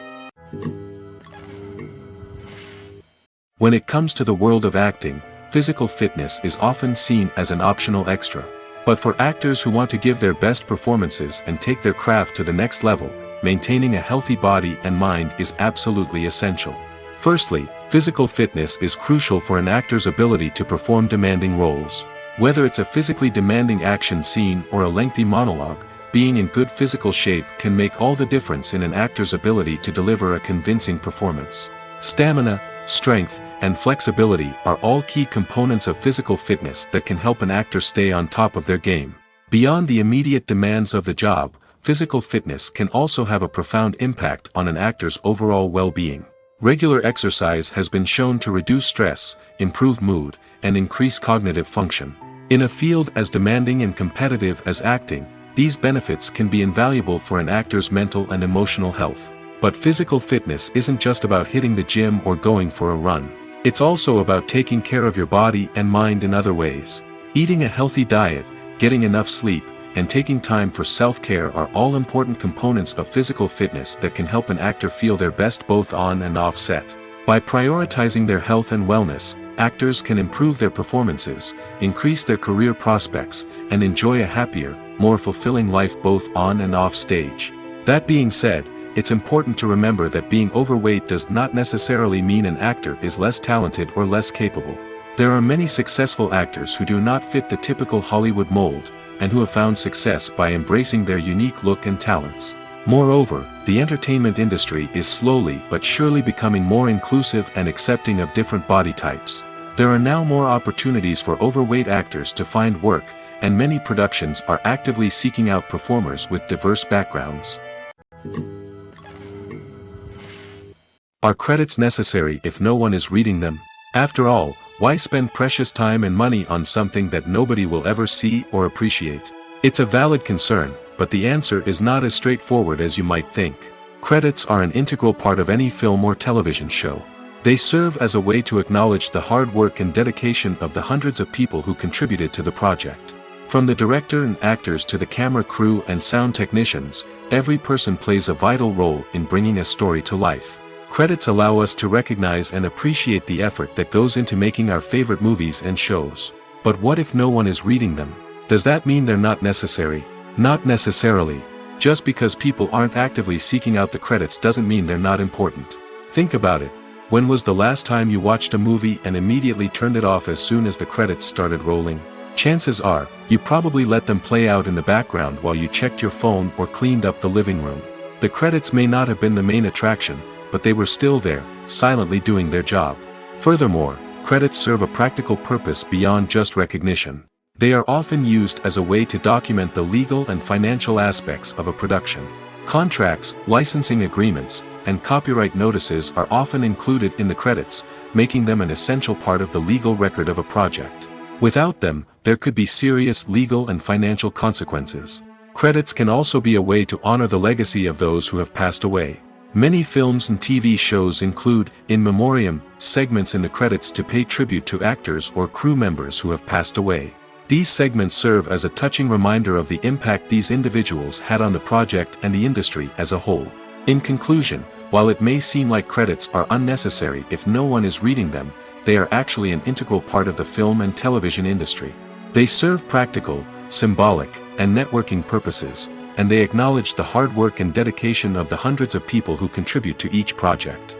S1: When it comes to the world of acting, physical fitness is often seen as an optional extra. But for actors who want to give their best performances and take their craft to the next level, maintaining a healthy body and mind is absolutely essential. Firstly, physical fitness is crucial for an actor's ability to perform demanding roles. Whether it's a physically demanding action scene or a lengthy monologue, being in good physical shape can make all the difference in an actor's ability to deliver a convincing performance. Stamina, strength, and flexibility are all key components of physical fitness that can help an actor stay on top of their game. Beyond the immediate demands of the job, physical fitness can also have a profound impact on an actor's overall well-being. Regular exercise has been shown to reduce stress, improve mood, and increase cognitive function. In a field as demanding and competitive as acting, these benefits can be invaluable for an actor's mental and emotional health. But physical fitness isn't just about hitting the gym or going for a run. It's also about taking care of your body and mind in other ways. Eating a healthy diet, getting enough sleep, and taking time for self-care are all important components of physical fitness that can help an actor feel their best both on and off set. By prioritizing their health and wellness, actors can improve their performances, increase their career prospects, and enjoy a happier, more fulfilling life both on and off stage. That being said, it's important to remember that being overweight does not necessarily mean an actor is less talented or less capable. There are many successful actors who do not fit the typical Hollywood mold, and who have found success by embracing their unique look and talents. Moreover, the entertainment industry is slowly but surely becoming more inclusive and accepting of different body types. There are now more opportunities for overweight actors to find work, and many productions are actively seeking out performers with diverse backgrounds. Are credits necessary if no one is reading them? After all, why spend precious time and money on something that nobody will ever see or appreciate? It's a valid concern, but the answer is not as straightforward as you might think. Credits are an integral part of any film or television show. They serve as a way to acknowledge the hard work and dedication of the hundreds of people who contributed to the project. From the director and actors to the camera crew and sound technicians, every person plays a vital role in bringing a story to life. Credits allow us to recognize and appreciate the effort that goes into making our favorite movies and shows. But what if no one is reading them? Does that mean they're not necessary? Not necessarily. Just because people aren't actively seeking out the credits doesn't mean they're not important. Think about it. When was the last time you watched a movie and immediately turned it off as soon as the credits started rolling? Chances are, you probably let them play out in the background while you checked your phone or cleaned up the living room. The credits may not have been the main attraction, but they were still there, silently doing their job. Furthermore, credits serve a practical purpose beyond just recognition. They are often used as a way to document the legal and financial aspects of a production. Contracts, licensing agreements, and copyright notices are often included in the credits, making them an essential part of the legal record of a project. Without them, there could be serious legal and financial consequences. Credits can also be a way to honor the legacy of those who have passed away. Many films and TV shows include, in memoriam, segments in the credits to pay tribute to actors or crew members who have passed away. These segments serve as a touching reminder of the impact these individuals had on the project and the industry as a whole. In conclusion, while it may seem like credits are unnecessary if no one is reading them, they are actually an integral part of the film and television industry. They serve practical, symbolic, and networking purposes, and they acknowledge the hard work and dedication of the hundreds of people who contribute to each project.